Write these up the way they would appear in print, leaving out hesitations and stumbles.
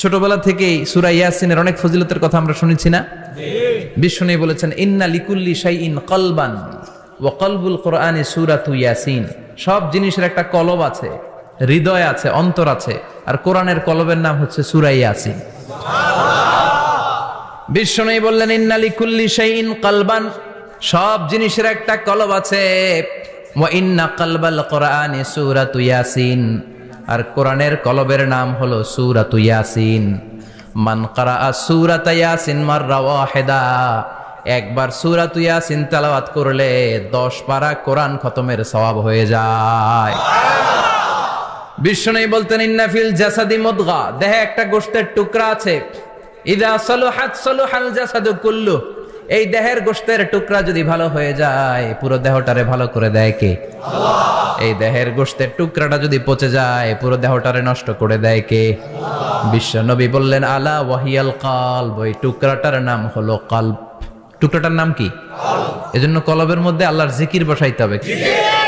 ছোটবেলা থেকেই সূরা ইয়াসিনের অনেক ফজিলতের কথা আমরা শুনেছি না? বিশ্বনবী বলেছেন ইন্না লিকুল্লি শাইইন কলবান ওয়া কলবুল কোরআনি সূরাতু ইয়াসিন। সব জিনিসের একটা কলব আছে, হৃদয় আছে, অন্তর আছে, আর কোরআনের কলবের নাম হচ্ছে সূরা ইয়াসিন। বিশ্বনবী বললেন ইন্না লিকুল্লি শাইইন কলবান, সব জিনিসের একটা কলব আছে। ওয়া ইন্না কলবাল কোরআনি সূরাতু ইয়াসিন, আর কোরআনের কলবের নাম হলো সূরাতু ইয়াসিন। মান ক্বারাআ সূরাতা ইয়াসিন মাররা ওয়াহিদা, একবার সূরাতু ইয়াসিন তেলাওয়াত করলে 10 পারা কোরআন খতমের সওয়াব হয়ে যায়। বিশ্বনবী বলতেন ইন্না ফিল জাসাদি মুদগা, দেহে একটা গোশতের টুকরা আছে। ইযা সালুহাত সালুহাল জাসাদু কুল্লু, এই দেহের গোশতের টুকরা যদি ভালো হয়ে যায় পুরো দেহটারে ভালো করে দেয় কে? আল্লাহ। এই দেহের গোশতের টুকরাটা যদি পচে যায় পুরো দেহটারে নষ্ট করে দেয় কে? বিশ্ব নবী বললেন আলা ওয়াহিয়াল কলব, ওই টুকরাটার নাম হলো কলব। টুকরাটার নাম কি? এজন্য কলবের মধ্যে আল্লাহর জিকির বসাইতে হবে।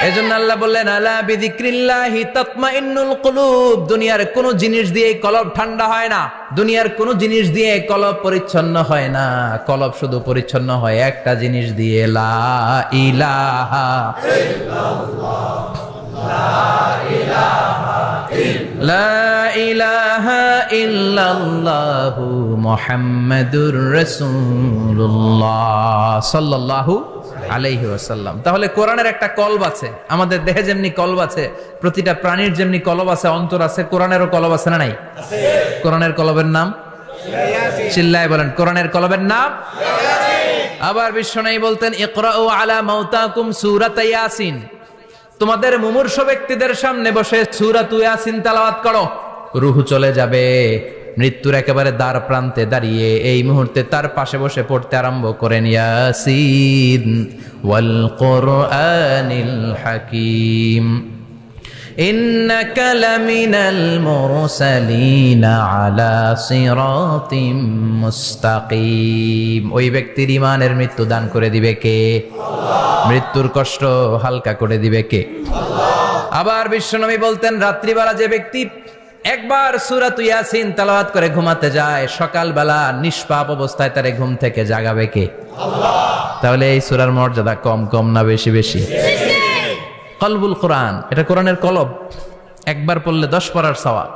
এজন্য আল্লাহ বললেন আলা বিযিক্রিল্লাহি তাতমাইন্নুল কুলুব। দুনিয়ার কোন জিনিস দিয়ে কলব ঠান্ডা হয় না, দুনিয়ার কোন জিনিস দিয়ে কলব পরিচ্ছন্ন হয় না। কলব শুধু পরিচ্ছন্ন হয় একটা জিনিস দিয়ে, লা ইলাহা ইল্লাল্লাহ, লা ইলাহা ইল্লাল্লাহ, লা ইলাহা ইল্লাল্লাহু মুহাম্মাদুর রাসূলুল্লাহ সাল্লাল্লাহু আলাইহি ওয়াসাল্লাম। তাহলে কোরআনের একটা কলব আছে, আমাদের দেহে যেমনি কলব আছে, প্রতিটা প্রাণীর যেমনি কলব আছে, অন্তর আছে, কোরআনেরও কলব আছে না নাই? আছে। কোরআনের কলবের নাম ইয়াসিন। চিল্লায়ে বলেন কোরআনের কলবের নাম ইয়াসিন। আবার বিশ্বনবী বলতেন ইকরাউ আলা মাউতাকুম সূরাতা ইয়াসিন, তোমাদের মুমূর্ষু ব্যক্তিদের সামনে বসে সূরাতু ইয়াসিন তেলাওয়াত করো। রূহ চলে যাবে, মৃত্যুর একেবারে দ্বার প্রান্তে দাঁড়িয়ে এই মুহূর্তে তার পাশে বসে পড়তে আরম্ভ করেন ইয়াসিন ওয়াল কোরআনিল হাকিম ইন্নাকা লামিনাল মুরসালিনা আলা সিরাতিম মুস্তাকিম। ওই ব্যক্তির ঈমানের মৃত্যু দান করে দিবে কে? আল্লাহ। মৃত্যুর কষ্ট হালকা করে দিবে কে? আল্লাহ। আবার বিশ্বনবী বলতেন রাত্রিবেলা যে ব্যক্তি একবার সূরাতু ইয়াসিন তেলাওয়াত করে ঘুমাতে যায়, সকালবেলা নিষ্পাপ অবস্থায় তারে ঘুম থেকে জাগাবে কে? আল্লাহ। তাহলে এই সূরার মর্যাদা কম কম না বেশি বেশি? কলবুল কোরআন, এটা কোরআনের কলব, একবার পড়লে 10 পারার সওয়াব।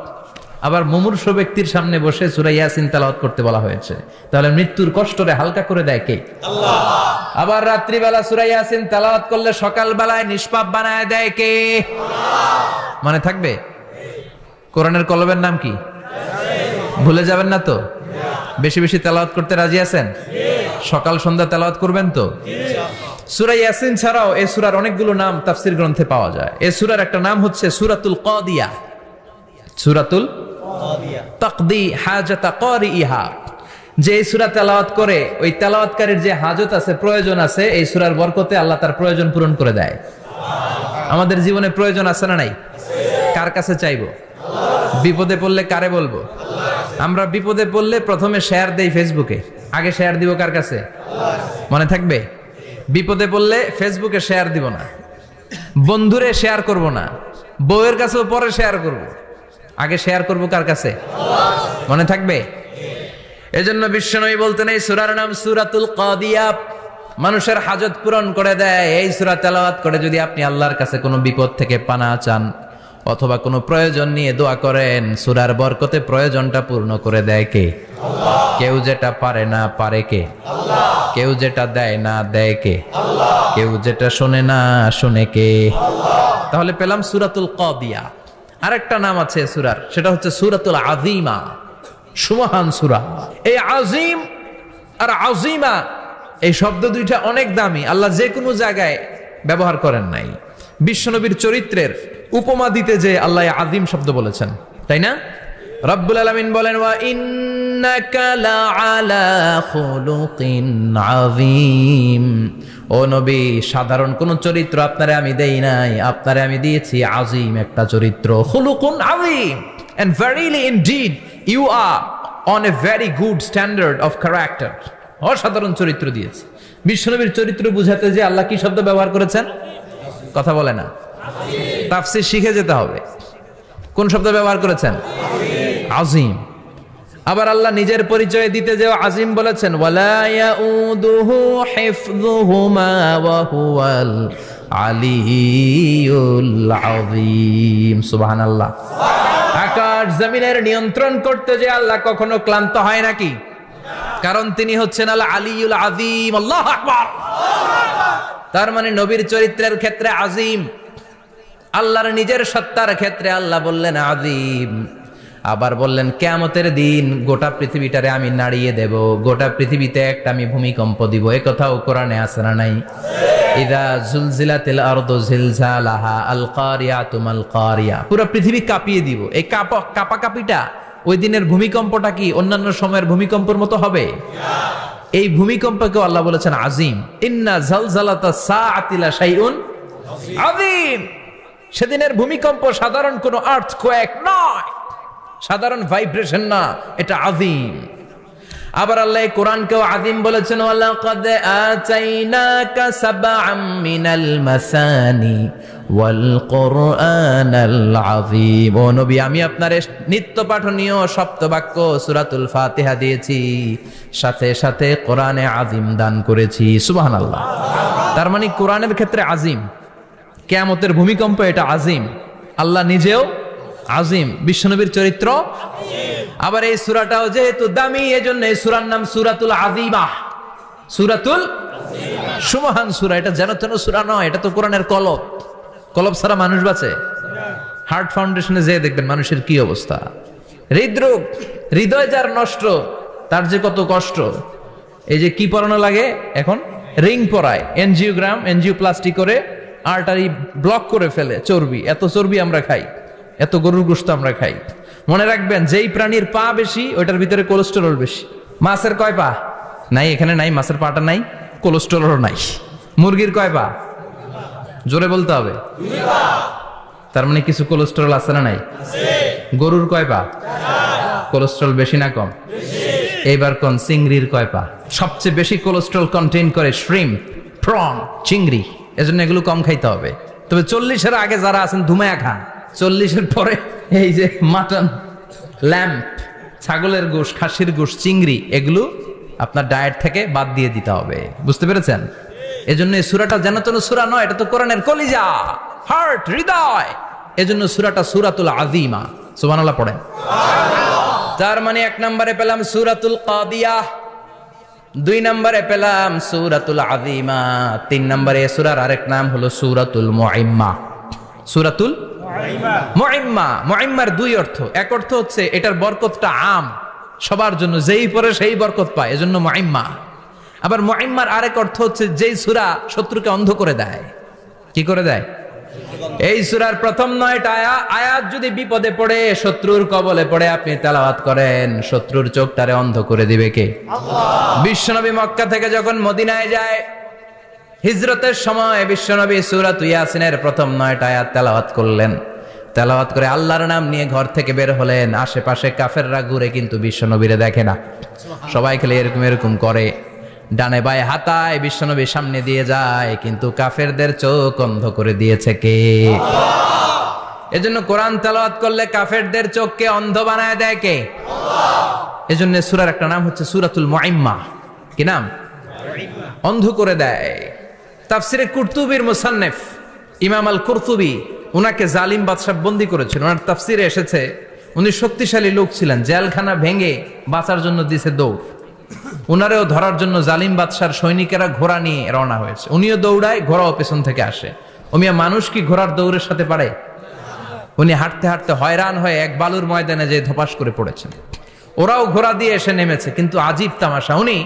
আবার মুমূর্ষু ব্যক্তির সামনে বসে সূরা ইয়াসিন তেলাওয়াত করতে বলা হয়েছে, তাহলে মৃত্যুর কষ্টরে হালকা করে দেয় কে? আল্লাহ। আবার রাত্রিবেলা সূরা ইয়াসিন তেলাওয়াত করলে সকালবেলায় নিষ্পাপ বানায় দেয় কে? আল্লাহ। মনে থাকবে? কোরআনের কলবের নাম কি? ভুলে যাবেন না তো? বেশি বেশি তেলাওয়াত করতে রাজি আছেন? সকাল সন্ধ্যা তেলাওয়াত করবেন তো? সূরা ইয়াসিন ছাড়াও এই সূরার অনেকগুলো নাম তাফসীর গ্রন্থে পাওয়া যায়। এই সূরার একটা নাম হচ্ছে সূরাতুল কাদিয়া। সূরাতুল কাদিয়া তাকদি হাজাতা কারিইহা। যে এই সূরা তেলাওয়াত করে ওই তেলাওয়াতকারীর যে হাজত আছে, প্রয়োজন আছে, এই সূরার বরকতে আল্লাহ তার প্রয়োজন পূরণ করে দেয়। আমাদের জীবনে প্রয়োজন আছে না নাই? কার কাছে চাইবো? বিপদে পড়লে কারে বলবো? আমরা বিপদে পড়লে প্রথমে শেয়ার দেই ফেসবুকে, আগে শেয়ার দিব কার কাছে? মনে থাকবে? বিপদে পড়লে ফেসবুকে শেয়ার দিব না, বন্ধুরে শেয়ার করব না, বউয়ের কাছেও পরে শেয়ার করব, আগে শেয়ার করব কার কাছে? মনে থাকবে? এজন্য বিশ্বনবী বলতেন এই সূরার নাম সূরাতুল কাদিয়া, মানুষের হাজত পূরণ করে দেয়। এই সূরা তেলাওয়াত করে যদি আপনি আল্লাহর কাছে কোনো বিপদ থেকে পানা চান অথবা কোনো প্রয়োজন নিয়ে দোয়া করেন, সূরার বরকতে প্রয়োজনটা পূর্ণ করে দেয় কে? আল্লাহ। কেউ যেটা পারে না পারে কে? আল্লাহ। কেউ যেটা দেয় না দেয় কে? আল্লাহ। কেউ যেটা শোনে না শোনে কে? আল্লাহ। তাহলে পেলাম সূরাতুল কাদিয়া। আরেকটা নাম আছে সূরার, সেটা হচ্ছে সূরাতুল আযীমা, সুমহান সূরা। এই আযীম আর আযীমা এই শব্দ দুইটা অনেক দামি, আল্লাহ যে কোনো জায়গায় ব্যবহার করেন নাই। বিশ্বনবীর চরিত্রের উপমা দিতে যে আল্লাহ আযীম শব্দ বলেছেন, তাই না? রব্বুল আলামিন বলেন ওয়া ইন্নাকা লাআলা খুলুকিন আযীম। ও নবী, সাধারণ কোন চরিত্র আপনারে আমি দেই নাই, আপনারে আমি দিয়েছি আযীম একটা চরিত্র, খুলুকুন আযীম। And verily indeed you are on a very good standard of character. অসাধারণ চরিত্র দিয়েছি। বিশ্বনবীর চরিত্র বুঝাতে যে আল্লাহ কি শব্দ ব্যবহার করেছেন? কথা বলে না, তাফসীর শিখে যেতে হবে। কোন শব্দ ব্যবহার করেছেন? আযীম। আবার আল্লাহ নিজের পরিচয় দিতে যে আজিম বলেছেন, ওয়ালা ইয়াউদুহু হিফযুহুমা ওয়া হুয়াল আলিয়্যুল আযীম। সুবহানাল্লাহ। আকাশ জমিনের নিয়ন্ত্রণ করতে যে আল্লাহ কখনো ক্লান্ত হয় নাকি? কারণ তিনি হচ্ছেন আল আলিয়্যুল আযীম। আল্লাহু আকবার। তার মানে নবীর চরিত্রের ক্ষেত্রে আজিম, আল্লাহর নিজের সত্তার ক্ষেত্রে আল্লাহ বললেন আযীম। আবার বললেন কিয়ামতের দিন গোটা পৃথিবীটারে আমি নাড়িয়ে দেব, গোটা পৃথিবীতে একটা আমি ভূমিকম্প দিব। এই কথাও কোরআনে আছে না নাই? ইযা জুলজিলাতিল আরদু জিলজালাহা আল কারিয়াতু মাল কারিয়া। পুরো পৃথিবী কাঁপিয়ে দিব। এই কাঁপাকাঁপিটা ওই দিনের ভূমিকম্পটা কি অন্যান্য সময়ের ভূমিকম্পের মতো হবে? এই ভূমিকম্পকে আল্লাহ বলেছেন আজিম। ইন্না জালজালাতা সাআতি লা শাইউন আযীম। সেদিনের ভূমিকম্প সাধারণ কোনো আর্থকোয়েক নয়, সাধারণ ভাইব্রেশন না, এটা আযীম। আবার আল্লাহ কোরআনকেও আযীম বলেছেন, ওয়ালাকাদ আতাইনাকা সাবআম মিনাল মাসানি ওয়াল কুরআনাল আযীম। ও নবী, আমি আপনার নিত্য পাঠনীয় সপ্তবাক্য সূরাতুল ফাতিহা দিয়েছি, সাথে সাথে কোরআনে আযীম দান করেছি। সুবহানাল্লাহ। তার মানে কোরআনের ক্ষেত্রে আযীম, কিয়ামতের ভূমিকম্প এটা আযীম, আল্লাহ নিজেও আযীম, বিশ্বনবীর চরিত্র আবার এই সূরাটাও যেহেতু দামি, এজন্য এই সূরার নাম সূরাতুল আযীমা। সূরাতুল সুমহান সূরা। এটা যেন তেন সূরা নয়, এটা তো কোরআনের কলব। কলব ছাড়া মানুষ বাঁচে? হার্ট ফাউন্ডেশনে যেয়ে দেখবেন মানুষের কি অবস্থা। হৃদরোগ, হৃদয় যার নষ্ট, তার যে কত কষ্ট। এই যে কি পরানো লাগে এখন, রিং পরায়, এনজিওগ্রাম, এনজিওপ্লাস্টি করে আর্টারি ব্লক করে ফেলে। চর্বি, এত চর্বি আমরা খাই, এত গরুর গোশত আমরা খাই। মনে রাখবেন, যেই প্রাণীর পা বেশি ওইটার ভিতরে কোলেস্টেরল বেশি। মাছের কয় পা? নাই, এখানে নাই, মাছের পাটা নাই, কোলেস্টেরল নাই। মুরগির কয় পা? জোরে বলতে হবে। তার মানে কিছু কোলেস্টেরল আছে না নাই? গরুর কয় পা? কোলেস্টেরল বেশি না কম? এইবার কোন চিংড়ির কয় পা? সবচেয়ে বেশি কোলেস্টেরল কন্টেইন করে শ্রিম্প, প্রন, চিংড়ি। এজন্য এগুলো কম খাইতে হবে। তবে 40-এর আগে যারা আছেন ধুমায়া খান, 40-এর পরে এই যে মাটন, ল্যাম্প, ছাগলের গোশ, খাসির গোশ, চিংড়ি, এগুলো আপনার ডায়েট থেকে বাদ দিয়ে দিতে হবে। বুঝতে পেরেছেন? এজন্য এই সূরাটা যেন তেন সূরা নয়, এটা তো কোরআনের কলিজা, হার্ট, হৃদয়। এজন্য সূরাটা সূরাতুল আযীমা। সুবহানাল্লাহ পড়েন। তার মানে 1 নম্বরে পেলাম সূরাতুল কাদিয়াহ, 2 নম্বরে পেলাম সূরাতুল আযীমা, 3 নম্বরে সূরার আরেক নাম হলো সূরাতুল মুইম্মা। সূরাতুল মুইম্মা। মুইম্মার 2 অর্থ। এক অর্থ হচ্ছে এটার বরকতটা আম, সবার জন্য, যেই পড়ে সেই বরকত পায়, এজন্য মুইম্মা। আবার মুইম্মার আরেক অর্থ হচ্ছে যেই সূরা শত্রুকে অন্ধ করে দেয়। কি করে দেয়? এই সূরার প্রথম 9টা আয়াত যদি বিপদে পড়ে, শত্রুর কবলে পড়ে আপনি তেলাওয়াত করেন, শত্রুর চোখটারে অন্ধ করে দিবে কে? আল্লাহ। বিশ্বনবী মক্কা থেকে যখন মদিনায় যায়, হিজরতের সময় বিশ্বনবী সূরাতুল ইয়াসিনের প্রথম 9টা আয়াত তেলাওয়াত করলেন। তেলাওয়াত করে আল্লাহর নাম নিয়ে ঘর থেকে বের হলেন। আশেপাশে কাফেররা ঘুরে কিন্তু বিশ্বনবীরে দেখে না। সবাই খেলে এরকম এরকম করে, ডানে বায়ে হাতায়, বিশ্বনবী সামনে দিয়ে যায়, কিন্তু কাফেরদের চোখ অন্ধ করে দিয়েছে কে? আল্লাহ। এজন্য কোরআন তেলাওয়াত করলে কাফেরদের চোখকে অন্ধ বানায় দেয় কে? আল্লাহ। এজন্য সূরার একটা নাম হচ্ছে সূরাতুল মুইম্মা। কি নাম? অন্ধ করে দেয়। তাফসিরে কুরতুবীর মুসান্নিফ ইমাম আল কুরতুবী, উনাকে জালিম বাদশা বন্দী করেছিল। ওনার তাফসিরে এসেছে উনি শক্তিশালী লোক ছিলেন, জেলখানা ভেঙে বাঁচার জন্য দিছে দৌড়। উনারেও ধরার জন্য জালিম বাদশার সৈনিকেরা ঘোড়া নিয়ে রওনা হয়েছে। উনিও দৌড়ায়, ঘোড়াও পেছন থেকে আসে। ওমিয়া মানুষ কি ঘোড়ার দৌড়ের সাথে পারে? উনি হাঁটতে হাঁটতে হয়রান হয়ে এক বালুর ময়দানে যে ধপাস করে পড়েছেন। ওরাও ঘোড়া দিয়ে এসে নেমেছে, কিন্তু আজীব তামাশা, উনি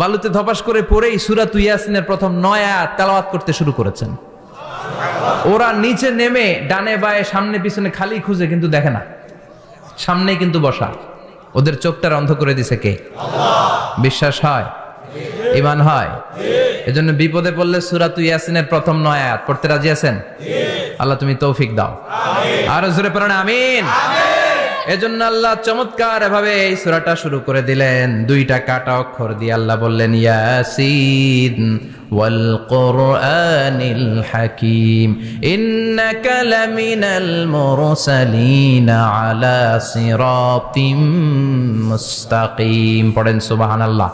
বালুতে ধপাস করে পড়েই সূরাতুল ইয়াসিনের প্রথম 9 আয়াত তেলাওয়াত করতে শুরু করেছেন। ওরা নিচে নেমে ডানে বায়ে সামনে পিছনে খালি খুঁজে, কিন্তু দেখে না, সামনেই কিন্তু বসা। ওদের চোখটা অন্ধ করে দিছে কে? আল্লাহ। বিশ্বাস হয়? ঈমান হয়? এজন্য বিপদে পড়লে সূরাতুল ইয়াসিনের প্রথম 9 আয়াত পড়তে রাজি আছেন? আল্লাহ তুমি তৌফিক দাও। আমিন। আরো জোরে পড়েন আমিন। এজন্য আল্লাহ চমৎকার ভাবে এই সূরাটা শুরু করে দিলেন দুইটা কাটা অক্ষর দিয়ে। আল্লাহ বললেন ইয়াসিন ওয়াল কুরআনিল হাকীম ইন্নাকা লামিনাল মুরসালিন আলা সিরাতিম মুস্তাকিম। পড়েন সুবহানাল্লাহ।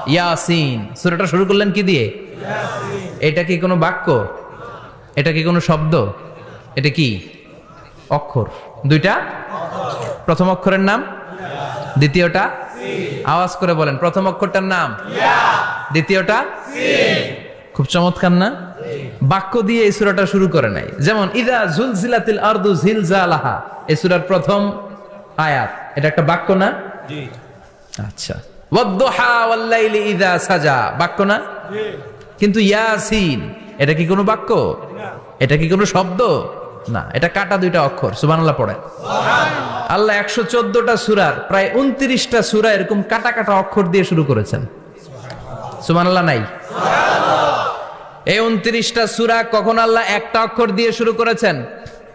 ইয়াসিন সূরাটা শুরু করলেন কি দিয়ে? এটা কি কোনো বাক্য? এটা কি কোনো শব্দ? এটা কি অক্ষর? দুইটা। প্রথম অক্ষরের নাম, দ্বিতীয়টা আওয়াজ করে বলেন। প্রথম অক্ষরটার নাম, দ্বিতীয়টা। খুব চমৎকার না? বাক্য দিয়ে এই সূরাটা শুরু করে নাই। যেমন ইযা জুলজিলাতিল আরদু জিলজালাহা, এই সূরার প্রথম আয়াত, এটা একটা বাক্য না? জি। আচ্ছা। ওয়াদ-দুহা ওয়াল-লাইলি ইযা সাজা, বাক্য না? জি। কিন্তু ইয়াসিন এটা কি কোনো বাক্য? এটা কি কোনো শব্দ? না, এটা কাটা দুইটা অক্ষর। সুবহানাল্লাহ পড়েন। সুবহানাল্লাহ। আল্লাহ 114টা সূরার প্রায় 29টা সূরা এরকম কাটা কাটা অক্ষর দিয়ে শুরু করেছেন। সুবহানাল্লাহ নাই? সুবহানাল্লাহ। এই 29টা সূরা কখনো আল্লাহ একটা অক্ষর দিয়ে শুরু করেছেন,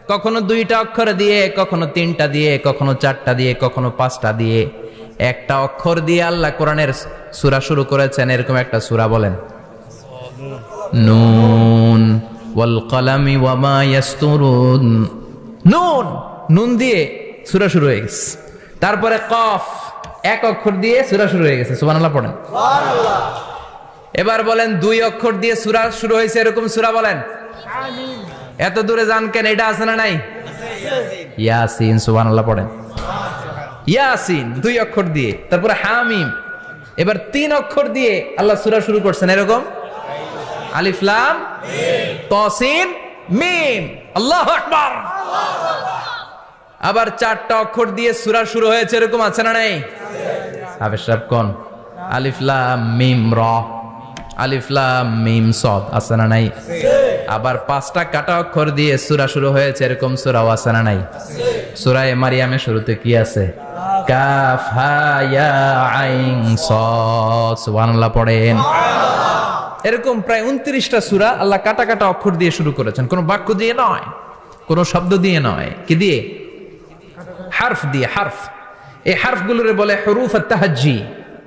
কখনো দুইটা অক্ষর দিয়ে, কখনো তিনটা দিয়ে, কখনো চারটা দিয়ে, কখনো পাঁচটা দিয়ে। একটা অক্ষর দিয়ে আল্লাহ কোরআনের সূরা শুরু করেছেন। এরকম একটা সূরা বলেন। নুন ওয়াল কলামি ওয়া মা ইয়াসতুরুন। নুন, নুন দিয়ে সূরা শুরু হয়ে গেছে। তারপরে কফ, এক অক্ষর দিয়ে সূরা শুরু হয়ে গেছে। সুবহানাল্লাহ পড়েন। সুবহানাল্লাহ। এবার বলেন দুই অক্ষর দিয়ে সূরা শুরু হয়েছে এরকম সূরা বলেন। আমিন। এত দূরে যান কেন? এটা আছে না নাই? ইয়াসিন। সুবহানাল্লাহ পড়েন। ইয়াসিন দুই অক্ষর দিয়ে। তারপরে হামিম। এবার তিন অক্ষর দিয়ে আল্লাহ সূরা শুরু করছেন এরকম। আলিফ লাম মিম তাসিন মিম। আল্লাহু আকবার। আবার চারটা অক্ষর দিয়ে সূরা শুরু হয়েছে এরকম আছে না নাই? হাফেজ সাহেব কোন? আলিফ লাম মিম র, আলিফ লাম মিম সাদ আছে না নাই? আবার পাঁচটা কাটা অক্ষর দিয়ে সূরা শুরু হয়েছে এরকম সূরাও আছে না নাই? সূরা মারিয়ামের শুরুতে কি আছে? কাফ হা ইয়া আইন সাদ। সুবহানাল্লাহ পড়েন। এরকম প্রায় 29টা সূরা আল্লাহ কাটা কাটা অক্ষর দিয়ে শুরু করেছেন। কোনো বাক্য দিয়ে নয়, কোনো শব্দ দিয়ে নয়। কি দিয়ে? হারফ দিয়ে। হারফ, এই হারফগুলোরে বলে হুরুফ আত-তাহাজ্জি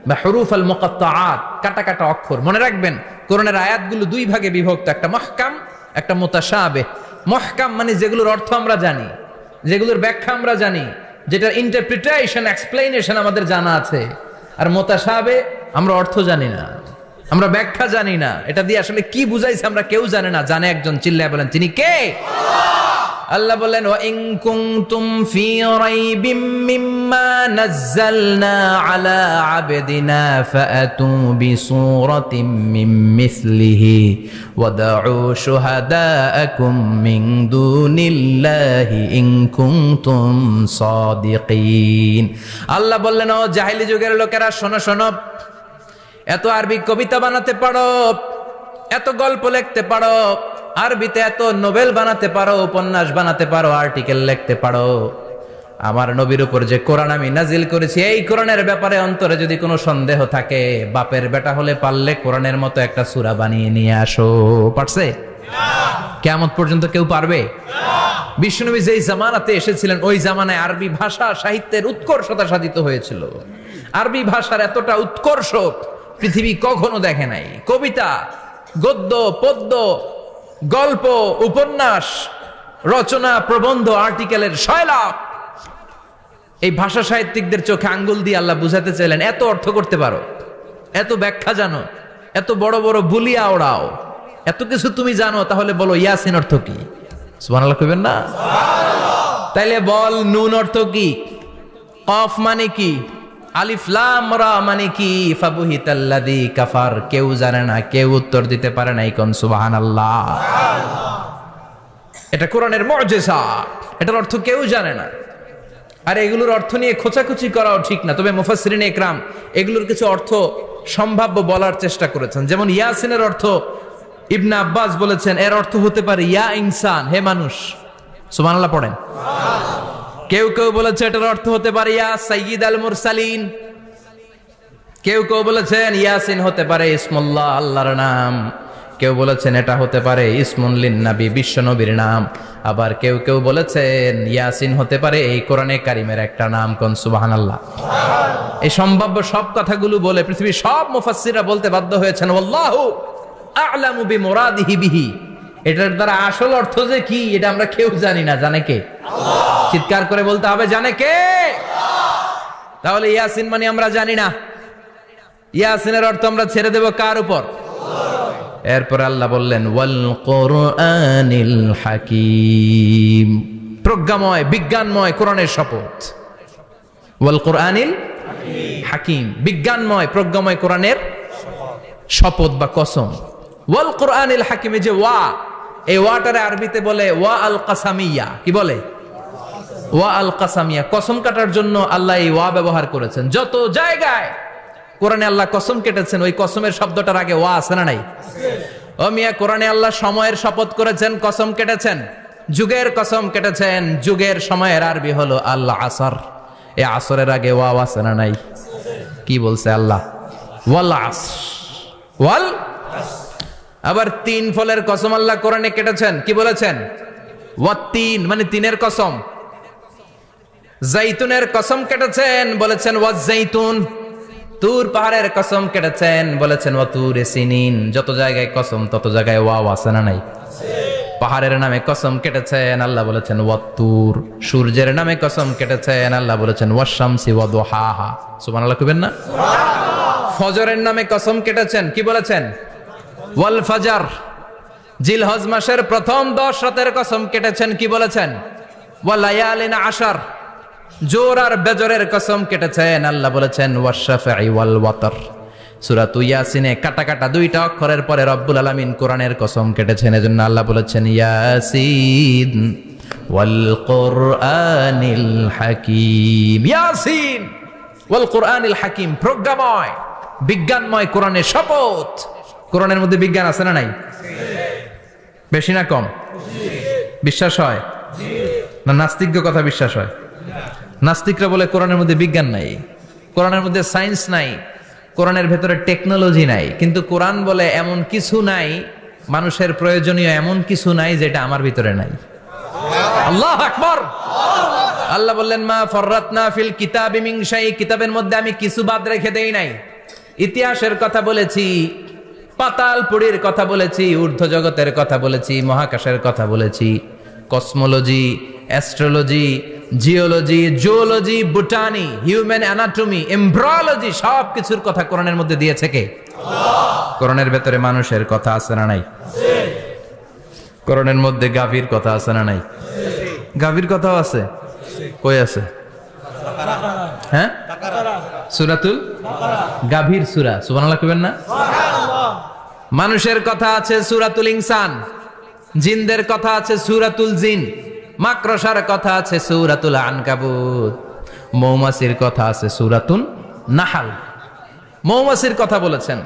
বা হুরুফ আল-মুকাত্তাআত, কাটা কাটা অক্ষর। মনে রাখবেন কোরআনের আয়াতগুলো দুই ভাগে বিভক্ত, একটা মুহকাম, একটা মুতাশাবিহ। মুহকাম মানে যেগুলোর অর্থ আমরা জানি, যেগুলোর ব্যাখ্যা আমরা জানি, যেটার ইন্টারপ্রিটেশন, এক্সপ্লেনেশন আমাদের জানা আছে। আর মুতাশাবিহ আমরা অর্থ জানি না, আমরা ব্যাখ্যা জানি না, এটা দিয়ে আসলে কি বুঝাইছে আমরা কেউ জানে না। জানে একজন, চিল্লায় বলেন তিনি কে? আল্লাহ বলেন ওয়া ইন কুনতুম ফি রাইবিম মিম্মা নাযালনা আলা আবদিনা ফাআতু বিসূরাতিন মিন মিসলিহি ওয়াদউ শুহাদাআকুম মিন দুনিল্লাহি ইন কুনতুম সাদিকিন। আল্লাহ বললেন ও জাহেলি যুগের লোকেরা, শোনো শোনো, এত আরবি কবিতা বানাতে পারো, এত গল্প লিখতে পারো, আরবিতে এত নোবেল বানাতে পারো, উপন্যাস বানাতে পারো, আর্টিকেল লিখতে পারো। আমার নবীর উপর যে কোরআন আমি নাজিল করেছি, এই কোরআনের ব্যাপারে অন্তরে যদি কোনো সন্দেহ থাকে, বাপের বেটা হলে পারলে কোরআনের মতো একটা সূরা বানিয়ে নিয়ে আসো। পারছে? কিয়ামত পর্যন্ত কেউ পারবে? বিশ্বনবী যেই জামানাতে এসেছিলেন ওই জামানায় আরবি ভাষা সাহিত্যের উৎকর্ষতা সাধিত হয়েছিল। আরবি ভাষার এতটা উৎকর্ষ পৃথিবী কখনো দেখে নাই। কবিতা, গদ্য, পদ্য, গল্প, উপন্যাস, রচনা, প্রবন্ধ, আর্টিকেলের শয়লাভ। এই ভাষা সাহিত্যিকদের চোখে আঙ্গুল দিয়ে আল্লাহ বুঝাতে চাইলেন, এত অর্থ করতে পারো, এত ব্যাখ্যা জানো, এত বড় বড় বুলিয়া ওড়াও, এত কিছু তুমি জানো, তাহলে বলো ইয়াসিন অর্থ কি? সুবহানাল্লাহ কইবেন না? তাইলে বল নুন অর্থ কি? কফ মানে কি? আলিফ লাম রা মানে কি? ফাবুহিতাল্লাযী কাফার। কেউ জানে না, কেউ উত্তর দিতে পারে না। কোন সুবহানাল্লাহ। এটা কোরআনের মুজিজা, এটার অর্থ কেউ জানে না। আর এগুলোর অর্থ নিয়ে খোঁচাখুচি করাও ঠিক না। তবে মুফাসসিরিন ইকরাম এগুলোর কিছু অর্থ সম্ভাব্য বলার চেষ্টা করেছেন। যেমন ইয়াসিনের অর্থ ইবনে আব্বাস বলেছেন এর অর্থ হতে পারে ইয়া ইনসান, হে মানুষ। সুবহানাল্লাহ পড়েন। কেউ কেউ বলেছে এটার অর্থ হতে পারে ইয়া সাইয়্যিদ আল মুরসালিন। কেউ কেউ বলেছেন ইয়াসিন হতে পারে ইসমুল্লাহ, আল্লাহর নাম। কেউ বলেছেন এটা হতে পারে ইসমুন লিন-নবী, বিশ্ব নবীর নাম। আবার কেউ কেউ বলেছেন ইয়াসিন হতে পারে এই কোরআনে কারিমের একটা নাম। কোন সুবহানাল্লাহ। এই সম্ভাব্য সব কথাগুলো বলে পৃথিবীর সব মুফাসসিররা বলতে বাধ্য হয়েছেন আল্লাহু আ'লামু বিমুরাদিহি বিহি, এটার দ্বারা আসল অর্থ যে কি এটা আমরা কেউ জানি না। জানে কে? আল্লাহ। চিৎকার করে বলতে হবে, জানে কে? আল্লাহ। তাহলে ইয়াসিন মানে আমরা জানি না, ইয়াসিনের অর্থ আমরা ছেড়ে দেব কার উপর? এরপর আল্লাহ বললেন ওয়াল কোরআনিল হাকিম, প্রজ্ঞাময় বিজ্ঞানময় কোরআনের শপথ। ওয়াল কোরআনিল হাকিম, বিজ্ঞানময় প্রজ্ঞাময় কোরআনের শপথ বা কসম। ওয়াল কোরআনিল হাকিমে যে ওয়া, এই ওয়াটারে আরবিতে বলে ওয়া আল কাসামিয়া। কি বলে? ওয়া আল কাসামিয়া, কসম কাটার জন্য আল্লাহ এই ওয়া ব্যবহার করেছেন। যত জায়গায় কোরআনে আল্লাহ কসম কেটেছেন ওই কসমের শব্দটার আগে ওয়া আছে না নাই? ও মিয়া, কোরআনে আল্লাহ সময়ের শপথ করেছেন, কসম কেটেছেন, যুগের কসম কেটেছেন। যুগের সময়ের আরবি হলো আল আসর, এই আসরের আগে ওয়া আছে না নাই? কি বলছে আল্লাহ? ওয়াল আসর, ওয়াল। আবার তিন ফলের কসম আল্লাহ কোরআনে কেটেছেন, কি বলেছেন? ওয়াত্তিন, মানে তিনের কসম। জাইতুনের কসম কেটেছেন, বলেছেন ওয়াজ্জাইতুন। তুর পাহাড়ের কসম কেটেছেন, বলেছেন ওয়াতুরে সিনিন। যত জায়গায় কসম তত জায়গায় ওয়াও আছে না নাই? পাহাড়ের নামে কসম কেটেছেন, আল্লাহ বলেছেন ওয়াতুর। সূর্যের নামে কসম কেটেছেন, আল্লাহ বলেছেন ওয়াশ-শামসি ওয়া দুহাহা। সুবহানাল্লাহ কইবেন না? ফজরের নামে কসম কেটেছেন, কি বলেছেন? ওয়াল ফাজর। জিলহজ মাসের প্রথম 10 রাতের কসম কেটেছেন, কি বলেছেন? ওয়া লায়ালিন আশর। জোর আর বেজরের কসম কেটেছেন, আল্লাহ বলেছেন ওয়াশ-শাফঈ ওয়াল ওয়াতর। সূরা ইয়াসিনে কাটা কাটা 2টা অক্ষরের পরে রব্বুল আলামিন কোরআনের কসম কেটেছেন। এজন্য আল্লাহ বলেছেন ইয়াসিন ওয়াল কোরআনিল হাকিম। ইয়াসিন ওয়াল কোরআনিল হাকিম, প্রজ্ঞাময় বিজ্ঞানময় কোরআনের শপথ। কোরআনের মধ্যে বিজ্ঞান আছে না নাই? বেশি না কম? বিশ্বাস হয় না? নাস্তিকদের কথা বিশ্বাস হয়? নাস্তিকরা বলে কোরআনের মধ্যে বিজ্ঞান নাই, কোরআনের মধ্যে সায়েন্স নাই, কোরআনের ভেতরে টেকনোলজি নাই। কিন্তু কোরআন বলে এমন কিছু নাই, মানুষের প্রয়োজনীয় এমন কিছু নাই যেটা আমার ভিতরে নাই। আল্লাহু আকবার। আল্লাহ বললেন মা ফাররাতনা ফিল কিতাবি মিন শাই, কিতাবের মধ্যে আমি কিছু বাদ রেখে দেই নাই। ইতিহাসের কথা বলেছি, পাতালপুরীর কথা বলেছি, ঊর্ধ্ব জগতের কথা বলেছি, মহাকাশের কথা বলেছি, cosmology, astrology, geology, zoology, botany, human anatomy, embryology, সব কিছুর কথা কোরআনের মধ্যে দিয়েছে কে? আল্লাহ। কোরআনের ভেতরে মানুষের কথা আছে না নাই? আছে। কোরআনের মধ্যে গাভীর কথা আছে না নাই? আছে। গাভীর কথাও আছে? কই আছে? হ্যাঁ, সূরাতুল গাভীর সূরা। সুবহানাল্লাহ কইবেন না? সুবহানাল্লাহ। মানুষের কথা আছে সূরাতুল ইনসান, জিনদের কথা আছে সূরাতুল জিন, মাকড়সার কথা আছে সূরাতুল আনকাবুত, মৌমাছির কথা আছে সূরাতুন নাহাল। মৌমাছির কথা বলেছেন,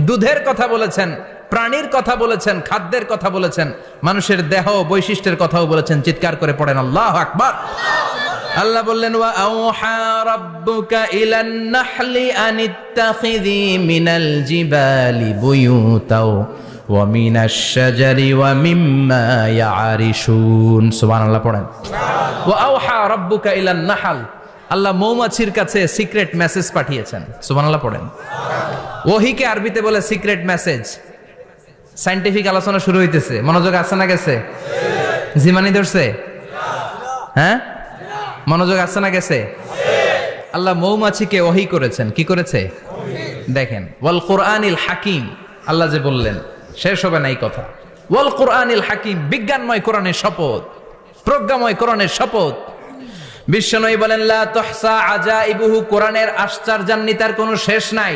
দুধের কথা বলেছেন, প্রাণীর কথা বলেছেন, খাদ্যের কথা বলেছেন, মানুষের দেহ বৈশিষ্ট্যের কথাও বলেছেন। চিৎকার করে পড়েন আল্লাহু আকবার। আল্লাহ বললেন ওয়া আওহা রাব্বুকা ইলান নাহলি আনিত্তাখিযি মিনাল জিবালি বুয়ুতাও ওয়া মিনাশ শাজারি ওয়া মিম্মা ইয়ারিশুন। সুবহানাল্লাহ পড়েন। ওয়া আওহা রাব্বুকা ইলান নাহল, আল্লাহ মৌমাছির কাছে সিক্রেট মেসেজ পাঠিয়েছেন। সুবহানাল্লাহ পড়েন। ওহীকে আরবিতে বলে সিক্রেট মেসেজ। সায়েন্টিফিক আলোচনা শুরু হইতেছে, মনোযোগ আছে না গেছে? জিমানি ধরছে? হ্যাঁ, মনোযোগ আছে না গেছে? আল্লাহ মৌমাছিকে ওহী করেছেন। কি করেছে? দেখেন, ওয়াল কোরআনিল হাকিম, আল্লাহ যে বললেন শেষ হবে না এই কথা। ওয়াল কোরআনিল হাকিম, বিজ্ঞানময় কোরআনের শপথ, প্রজ্ঞাময় কোরআনের শপথ। বিশ্বনবী বলেন লা তুহসা আজাইবুহু, কোরআনের আশ্চর্যান্বিতার কোনো শেষ নাই।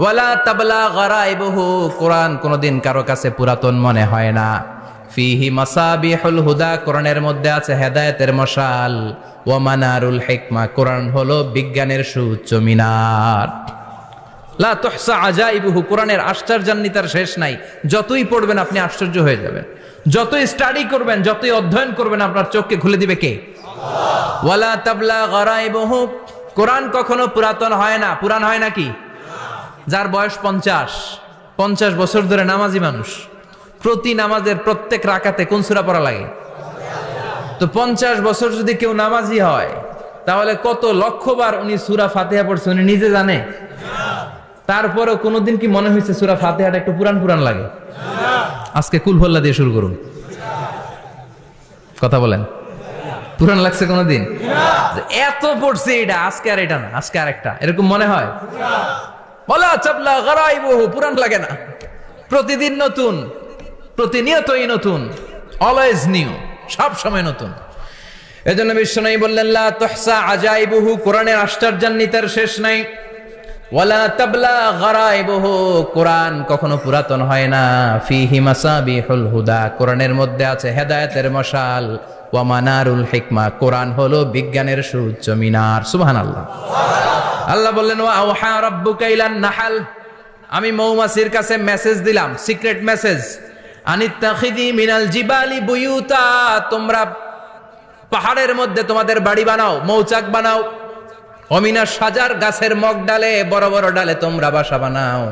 ওয়ালা তাবলা গারাইবুহু, কোরআন কোনোদিন কারো কাছে পুরাতন মনে হয় না। ফিহি মাসাবিহুল হুদা, কোরআনের মধ্যে আছে হেদায়েতের মশাল। ওয়া মানারুল হিকমা, কোরআন হলো বিজ্ঞানের সুউচ্চ মিনার। লা তুহসা আজাইবুহু, কোরআনের আশ্চর্যান্বিতার শেষ নাই। যতই পড়বেন আপনি আশ্চর্য হয়ে যাবেন, যতই স্টাডি করবেন, যতই অধ্যয়ন করবেন, আপনার চোখকে খুলে দিবে কে? আল্লাহ। ওয়ালা তাবলা গারাইবুহু, কোরআন কখনো পুরাতন হয় না। পুরান হয় নাকি? যার বয়স 50, 50 বছর ধরে নামাজি মানুষ, প্রতি নামাজের প্রত্যেক রাকাতে কোন সূরা পড়া লাগে? তো 50 বছর যদি কেউ নামাজি হয়, তাহলে কত লক্ষবার উনি সূরা ফাতিহা পড়ছে উনি নিজে জানে? তারপরেও কোনোদিন কি মনে হয়েছে সূরা ফাতিহাটা একটু পুরান পুরান লাগে? আজকে কুল হল্লা দিয়ে শুরু করুন, কথা বলেন। পুরান লাগছে কোনোদিন? এত পড়ছে এটা, আজকে আর এটা না, আজকে আর একটা, এরকম মনে হয়? বলা চাপলা গারাইবহু, পুরান লাগে না। প্রতিদিন নতুন, প্রতিনিয়তই নতুন, অলওয়েজ নিউ, সব সময় নতুন। এজন্য বিশ্বনবী বললেন লা তুহসা আজাইবুহু, কোরআনের আশ্চর্যান্বিতার শেষ নাই। ওয়ালা তাবলা গারাইবুহু, কোরআন কখনো পুরাতন হয় না। ফিহি মাসাবিহুল হুদা, কোরআনের মধ্যে আছে হেদায়েতের মশাল। ওয়া মানারুল হিকমা, কোরআন হলো বিজ্ঞানের সুউচ্চ মিনার। সুবহানাল্লাহ। আল্লাহ বললেন ওয়া আওহা রাব্বুকা ইলান নাহাল, আমি মৌমাছির কাছে মেসেজ দিলাম, সিক্রেট মেসেজ। আনিত্তাখিদি মিনাল জিবালি বুয়ুতা, তোমরা পাহাড়ের মধ্যে তোমাদের বাড়ি বানাও, মৌচাক বানাও। অমিনা সাজার, গাছের মগ ডালে, বড় বড় ডালে তোমরা বাসা বানাও।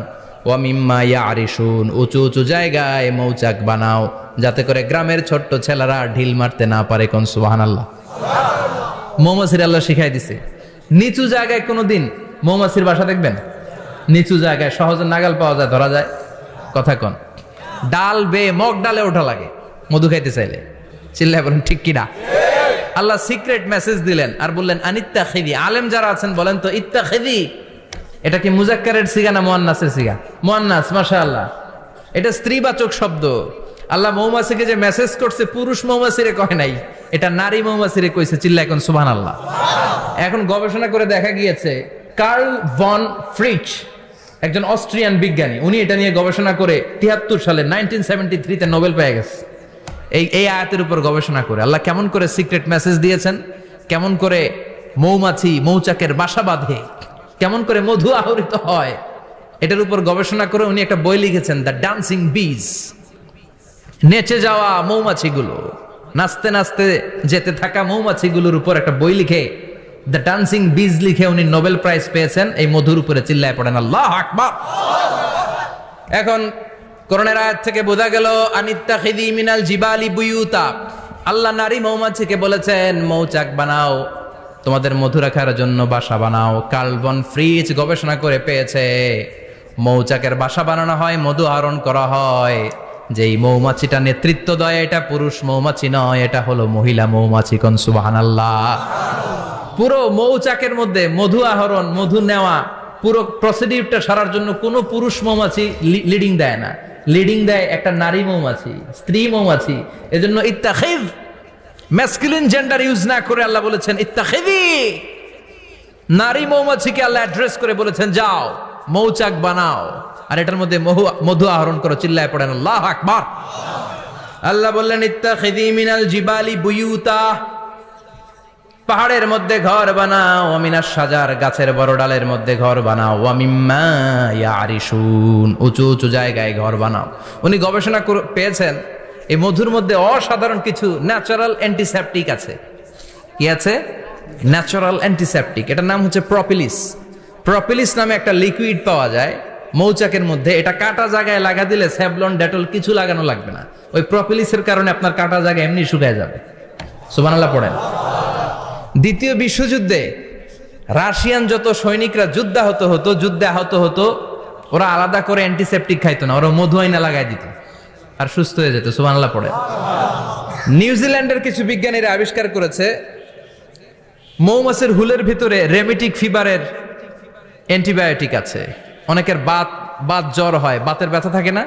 ওয়ামিম্মা ইয়ারিশুন, উঁচু উঁচু জায়গায় মৌচাক বানাও, যাতে করে গ্রামের ছোট্ট ছেলেরা ঢিল মারতে না পারে। কোন সুবহানাল্লাহ। মৌমাছির আল্লাহ শিখাই দিছে। নিচু জায়গায় কোনোদিন মৌমাছির বাসা দেখবেন? নিচু জায়গায় সহজে নাগাল পাওয়া যায়, ধরা যায়? কথা কন। ডাল বেয়ে মগ ডালে ওঠা লাগে মধু খাইতে চাইলে। চিল্লায় বলেন ঠিক কিনা? আল্লাহ সিক্রেট মেসেজ দিলেন আর বললেন আনিত্তাখিদি। আলেম যারা আছেন বলেন তো, ইত্তাখিদি এটা কি মুজাক্কারের সিগা না মুয়ান্নাসের সিগা? মুয়ান্নাস, মাশাআল্লাহ। এটা স্ত্রীবাচক শব্দ। আল্লাহ মৌমাছিকে যে মেসেজ করছে পুরুষ মৌমাছিরে কয় নাই, এটা নারী মৌমাছিরে কইছে। চিল্লায় এখন সুবহানাল্লাহ। এখন গবেষণা করে দেখা গিয়েছে, কার্ল ভন ফ্রিচ, একজন অস্ট্রিয়ান বিজ্ঞানী, উনি এটা নিয়ে গবেষণা করে 73 সালে 1973 নোবেল পেয়ে গেছে। এই আয়াতের উপর গবেষণা করে আল্লাহ কেমন করে সিক্রেট মেসেজ দিয়েছেন, কেমন করে মৌমাছি মৌচাকের বাসা বাঁধে, কেমন করে মধু আহরিত হয়, এটার উপর গবেষণা করে উনি একটা বই লিখেছেন, দ্য ডান্সিং বিজ। নেচে যাওয়া মৌমাছিগুলো, নাচতে নাচতে যেতে থাকা মৌমাছিগুলোর উপর একটা বই লিখে, দ্য ডান্সিং বিজ লিখে উনি নোবেল প্রাইজ পেয়েছেন এই মধুর উপরে। চিল্লায় পড়েন আল্লাহু আকবার। এখন কোরআনের আয়াত থেকে বোঝা গেল আনিত্তাখিদি মিনাল জিবালি বুয়ুতা, আল্লাহ নারী মৌমাছিকে বলেছেন মৌচাক বানাও, তোমাদের মধু রাখার জন্য বাসা বানাও। কার্ল ভন ফ্রিচ গবেষণা করে পেয়েছে মৌচাকের বাসা বানানো হয়, মধু আহরণ করা হয়। যেই মৌমাছিটা নেতৃত্ব দেয় এটা পুরুষ মৌমাছি নয়, এটা হলো মহিলা মৌমাছি। কোন সুবহানাল্লাহ। পুরো মৌচাকের মধ্যে মধু আহরণ, মধু নেওয়া, পুরো প্রসিডিউরটা সারার জন্য কোনো পুরুষ মৌমাছি লিডিং দেয় না, লিডিং দেয় একটা নারী মৌমাছি, স্ত্রী মৌমাছি। এজন্য ইত্তাখিদ, ম্যাসকুলিন জেন্ডার ইউজ না করে আল্লাহ বলেছেন ইত্তাখিদি। নারী মৌমাছিকে আল্লাহ অ্যাড্রেস করে বলেছেন যাও মৌচাক বানাও আর এটার মধ্যে মধু আহরণ করো। চিল্লায় পড়েন আল্লাহু আকবার। আল্লাহ বললেন ইত্তাখিদি মিনাল জিবালি বুয়ুতা, পাহাড়ের মধ্যে ঘর বানাও। ওয়ামিনাস সাজার, গাছের বড় ডালের মধ্যে ঘর বানাও। ওয়ামিম্মা ইয়ারিশুন, উঁচু উঁচু জায়গায় ঘর বানাও। উনি গবেষণা পেয়েছেন এই মধুর মধ্যে অসাধারণ কিছু ন্যাচারাল অ্যান্টিসেপটিক আছে। কি আছে? Natural antiseptic. এটার নাম হচ্ছে প্রপিলিস। প্রপিলিস নামে একটা লিকুইড পাওয়া যায় মৌচাকের মধ্যে। এটা কাটা জায়গায় লাগা দিলে স্যাভলন, ডেটল কিছু লাগানো লাগবে না। ওই প্রপিলিসের কারণে আপনার কাটা জায়গা এমনি শুকায় যাবে। সুবহানাল্লাহ পড়েন। দ্বিতীয় বিশ্বযুদ্ধে রাশিয়ান যত সৈনিকরা যুদ্ধে আহত হতো, ওরা আলাদা করে অ্যান্টিসেপটিক খাইতো না, ওরা মধু আইনা লাগাই দিত আর সুস্থ হয়ে যেত। সুবহানাল্লাহ পড়ে। নিউজিল্যান্ডের কিছু বিজ্ঞানীরা আবিষ্কার করেছে মৌমাছির হুলের ভিতরে রেমিটিক ফিভারের অ্যান্টিবায়োটিক আছে। অনেকের বাত জ্বর হয়, বাতের ব্যথা থাকে না?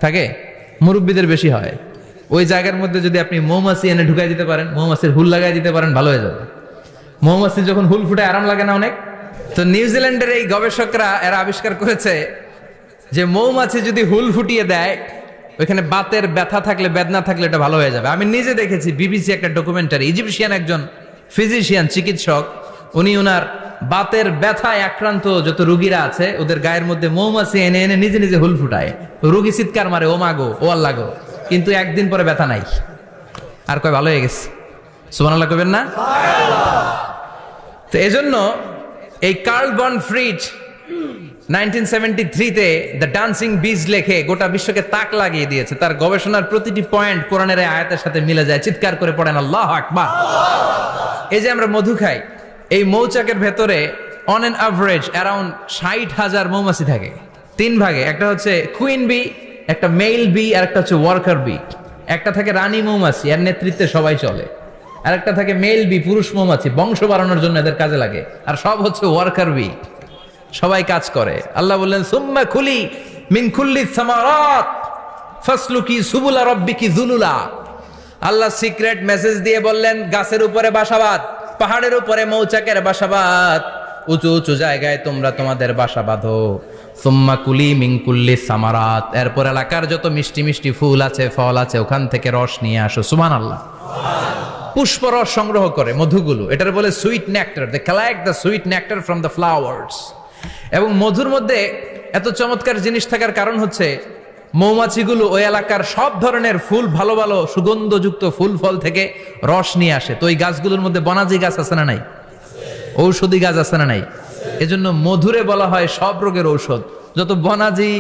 থাকে, মুরব্বীদের বেশি হয়। ওই জায়গার মধ্যে যদি আপনি মৌমাছি এনে ঢুকাই দিতে পারেন, মৌমাছির হুল লাগাই দিতে পারেন, ভালো হয়ে যাবে। মৌমাছি যখন হুল ফুটে আরাম লাগে না অনেক? তো নিউজিল্যান্ডের এই গবেষকরা এরা আবিষ্কার করেছে যে মৌমাছি যদি হুল ফুটিয়ে দেয়, ওইখানে বাতের ব্যথা থাকলে, বেদনা থাকলে এটা ভালো হয়ে যাবে। আমি নিজে দেখেছি, বিবিসি একটা ডকুমেন্টারি, ইজিপশিয়ান একজন ফিজিশিয়ান, চিকিৎসক, উনি ওনার বাতের ব্যথায় আক্রান্ত যত রোগীরা আছে ওদের গায়ের মধ্যে মৌমাছি এনে এনে নিজে নিজে হুল ফুটায়। রোগী চিৎকার মারে, ও মাগো, ও আল্লাহ গো, কিন্তু একদিন পরে ব্যথা নাই, আর কয় ভালো হয়ে গেছে। সুবহানাল্লাহ কইবেন না? তো এজন্য এই কার্ল ভন ফ্রিচ 1973 তে দ্য ডান্সিং বিজ লেখে গোটা বিশ্বকে তাক লাগিয়ে দিয়েছে। তার গবেষণার প্রতিটি পয়েন্ট কোরআনের এই আয়াতের সাথে মিলে যায়। চিৎকার করে পড়েন আল্লাহু আকবার। এই যে আমরা মধু খাই, এই মৌচাকের ভেতরে অন এন অ্যাভারেজ অ্যারাউন্ড 60,000 মৌমাছি থাকে। তিন ভাগে, একটা হচ্ছে কুইন বি, একটা মেল বি, আর একটা হচ্ছে ওয়ার্কার বি। একটা থাকে রানী মৌমাছি, এর নেতৃত্বে সবাই চলে। আর একটা থাকে মেল বি, পুরুষ মৌমাছি, বংশ বাড়ানোর জন্য এদের কাজে লাগে। আর সব হচ্ছে ওয়ার্কার বি, সবাই কাজ করে। আল্লাহ বললেন সুম্মা কুলি মিন কুল্লি সামারাত ফাসলুকি সুবুলা রাব্বিকি যুলুলা। আল্লাহ সিক্রেট মেসেজ দিয়ে বললেন, গাছের উপরে বাসাবাদ, পাহাড়ের উপরে মৌচাকের বাসাবাদ, উঁচু উঁচু জায়গায় তোমরা তোমাদের বাসা বাঁধো। সুম্মা কুলি মিন কুল্লি সামারাত, এরপর এলাকার যত মিষ্টি মিষ্টি ফুল আছে, ফল আছে, ওখান থেকে রস নিয়ে আসো। সুবহানাল্লাহ। পুষ্প রস সংগ্রহ করে মধুগুলো, এটার বলে sweet nectar. They collect the sweet nectar from the flowers. এবং মধুর মধ্যে এত চমৎকার জিনিস থাকার কারণ হচ্ছে মৌমাছিগুলো ওই এলাকার সব ধরনের ফুল, ভালো ভালো সুগন্ধযুক্ত ফুল ফল থেকে রস নিয়ে আসে। তো ওই গাছগুলোর মধ্যে বনাজি গাছ আছে না নাই? ঔষধি গাছ আছে না নাই? এজন্য মধুরে বলা হয় সব রোগের ঔষধ। যত বনাজি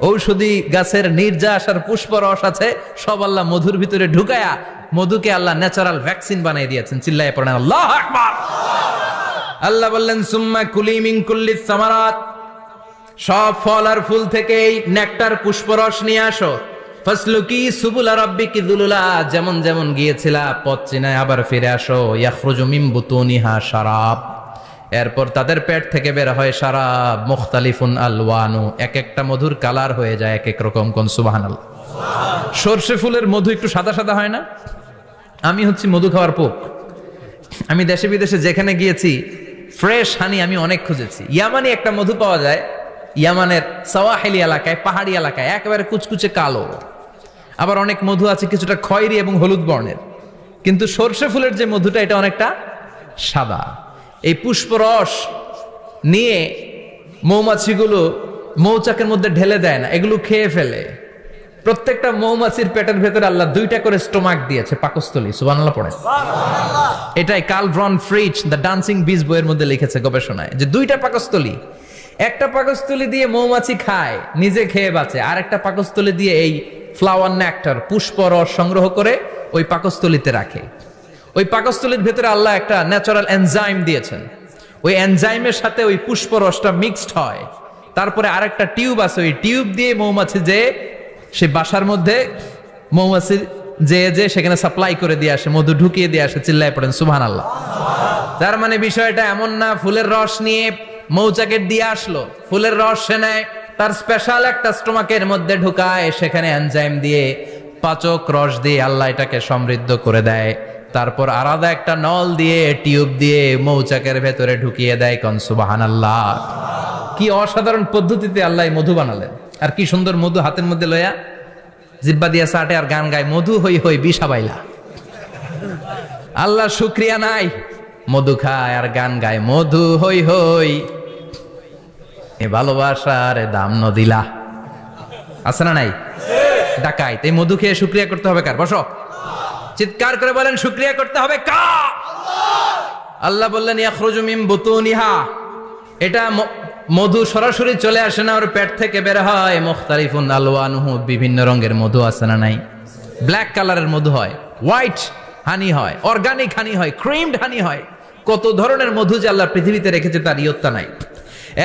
ঔষধি গাছের নির্যাস আর পুষ্প রস আছে, সব আল্লাহ মধুর ভিতরে ঢুকায়া মধুকে আল্লাহ ন্যাচারাল ভ্যাকসিন বানিয়ে দিয়েছেন। চিল্লায়ে পড়েন আল্লাহু আকবার। আল্লাহ বললেন সুম্মা কুলি মিন কুল্লি সামারাত, সব ফল আর ফুল থেকে নেকটার পুষ্পরস নিয়ে আসো। ফাসলুকি সুবুলা রাব্বিকি যুলুলা, যেমন যেমন গিয়েছিলা পথ চিনায় আবার ফিরে আসো। ইয়াখরুজু মিন বুতুনিহা শারাব, এরপর তাদের পেট থেকে বের হয় শারাব। মুখতালিফুন আলওয়ানু, এক একটা মধুর কালার হয়ে যায় এক এক রকম। কোন সুবহানাল্লাহ। সরষে ফুলের মধু একটু সাদা সাদা হয় না? আমি হচ্ছি মধু খাওয়ার পোক। আমি দেশে বিদেশে যেখানে গিয়েছি ফ্রেশ হানি আমি অনেক খুঁজেছি। ইয়ামানি একটা মধু পাওয়া যায়, ইয়ামানের সাওয়াহিলি এলাকায়, পাহাড়ি এলাকায়, একেবারে কুচকুচে কালো। আবার অনেক মধু আছে কিছুটা খয়েরি এবং হলুদ বর্ণের। কিন্তু সরষে ফুলের যে মধুটা, এটা অনেকটা সাদা। এই পুষ্পরস নিয়ে মৌমাছিগুলো মৌচাকের মধ্যে ঢেলে দেয় না, এগুলো খেয়ে ফেলে। প্রত্যেকটা মৌমাছির পেটের ভেতরে আল্লাহ 2টা করে স্টোমাক দিয়েছে, পাকস্থলী। সুবহানাল্লাহ পড়ে। এটাই কার্ল ভন ফ্রিচ দ্য ডান্সিং বিজ বইয়ের মধ্যে লিখেছে গবেষণায়, যে 2টা পাকস্থলী। একটা পাকস্থলী দিয়ে মৌমাছি খায়, নিজে খেয়ে বাঁচে। আর একটা পাকস্থলী দিয়ে এই ফ্লাওয়ার নেক্টার, পুষ্প রস সংগ্রহ করে ওই পাকস্থলীতে রাখে। ওই পাকস্থলীর ভেতরে আল্লাহ একটা ন্যাচারাল এনজাইম দিয়েছেন। ওই এনজাইমের সাথে ওই পুষ্প রসটা মিক্সড হয়। তারপরে আরেকটা টিউব আছে, ওই টিউব দিয়ে মৌমাছি যে সে বাসার মধ্যে মৌমাছি যে সেখানে সাপ্লাই করে দিয়ে আসে, মধু ঢুকিয়ে দিয়ে আসে। চিল্লায় পড়েন সুবহানাল্লাহ। তার মানে বিষয়টা এমন না ফুলের রস নিয়ে মৌচাকের দিয়ে আসলো, ফুলের রস সে নেয়, তার স্পেশাল একটা স্টোমাকের মধ্যে ঢুকায়, সেখানে এনজাইম দিয়ে, পাচক রস দিয়ে আল্লাহ এটাকে সমৃদ্ধ করে দেয়। তারপর আলাদা একটা নল দিয়ে, টিউব দিয়ে মৌচাকের ভেতরে ঢুকিয়ে দেয়। কোন সুবহানাল্লাহ। কি অসাধারণ পদ্ধতিতে আল্লাহ মধু বানালেন। আর কি সুন্দর মধু হাতের মধ্যে লয়া জিব্বা দিয়া চাটে আর গান গায়, মধু হই হই বিষা বাইলা। আল্লাহ শুকরিয়া নাই, মধু খায় আর গান গায়, মধু হই হই এ ভালোবাসার দাম নদিলা। আছে না নাই? ডাকাইত। এই মধু খেয়ে শুকরিয়া করতে হবে কার? বসো, চিৎকার করে বলেন শুকরিয়া করতে হবে কার? আল্লাহ বললেন ইয়াখরুজু মিন বুতুনিহা, এটা মধু সরাসরি চলে আসে না, ওর পেট থেকে বের হয়। মুখতালিফুন আলওয়ানুহু, বিভিন্ন রঙের মধু আছে না নাই? ব্ল্যাক কালারের মধু হয়, হোয়াইট হানি হয়, অর্গানিক হানি হয়, ক্রিমড হানি হয়। কত ধরনের মধু যে আল্লাহ পৃথিবীতে রেখেছে তার ইয়ত্তা নাই।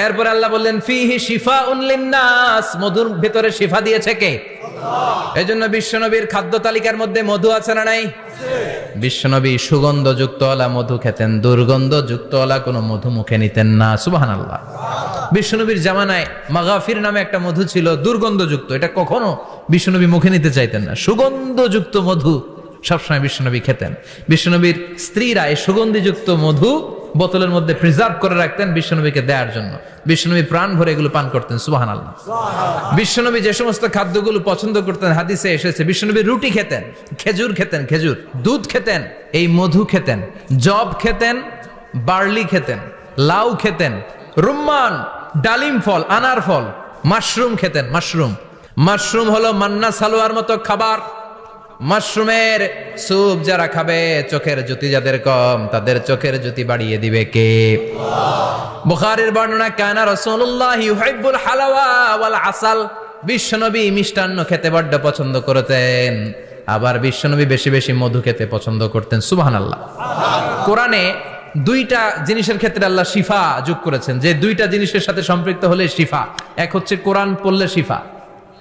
এরপর আল্লাহ বললেন ফিহি শিফাউন লিন্নাস, মধুর ভিতরে শিফা দিয়েছে কে? আল্লাহ। এজন্য বিশ্বনবীর খাদ্য তালিকার মধ্যে মধু আছে না নাই? বিশ্বনবী সুগন্ধযুক্ত ওলা মধু খেতেন, দুর্গন্ধযুক্ত ওলা কোনো মধু মুখে নিতেন না। সুবহানাল্লাহ। বিশ্বনবীর জামানায় মাগাফির নামে একটা মধু ছিল, দুর্গন্ধযুক্ত। এটা কখনো বিশ্বনবী মুখে নিতে চাইতেন না। সুগন্ধযুক্ত মধু সবসময় বিশ্বনবী খেতেন। বিশ্বনবীর স্ত্রীরা এই সুগন্ধিযুক্ত মধু বোতলের মধ্যে প্রিজার্ভ করে রাখতেন বিশ্বনবীকে দেওয়ার জন্য। বিশ্বনবী প্রাণ ভরে এগুলো পান করতেন। সুবহানাল্লাহ। বিশ্বনবী যে সমস্ত খাদ্যগুলো পছন্দ করতেন হাদিসে এসেছে, বিশ্বনবী রুটি খেতেন, খেজুর খেতেন, খেজুর, দুধ খেতেন, এই মধু খেতেন, জব খেতেন, বার্লি খেতেন, লাউ খেতেন, রুম্মান, ডালিম ফল, আনার ফল, মাশরুম খেতেন। মাশরুম হলো মান্না সালোয়ার মতো খাবার। মাশরুমের স্যুপ যারা খাবে, চোখের জ্যোতি যাদের কম, তাদের চোখের জ্যোতি বাড়িয়ে দিবে কে? বুখারীর বর্ণনা, কানা রাসূলুল্লাহ ইউহিব্বুল হালাওয়া ওয়াল আসাল, বিশ্বনবী মিষ্টান্ন খেতে বড্ড পছন্দ করতেন, আবার বিশ্বনবী বেশি বেশি মধু খেতে পছন্দ করতেন। সুবহানাল্লাহ। কোরআনে দুইটা জিনিসের ক্ষেত্রে আল্লাহ শিফা যোগ করেছেন, যে দুইটা জিনিসের সাথে সম্পৃক্ত হলে শিফা। এক হচ্ছে কোরআন পড়লে শিফা,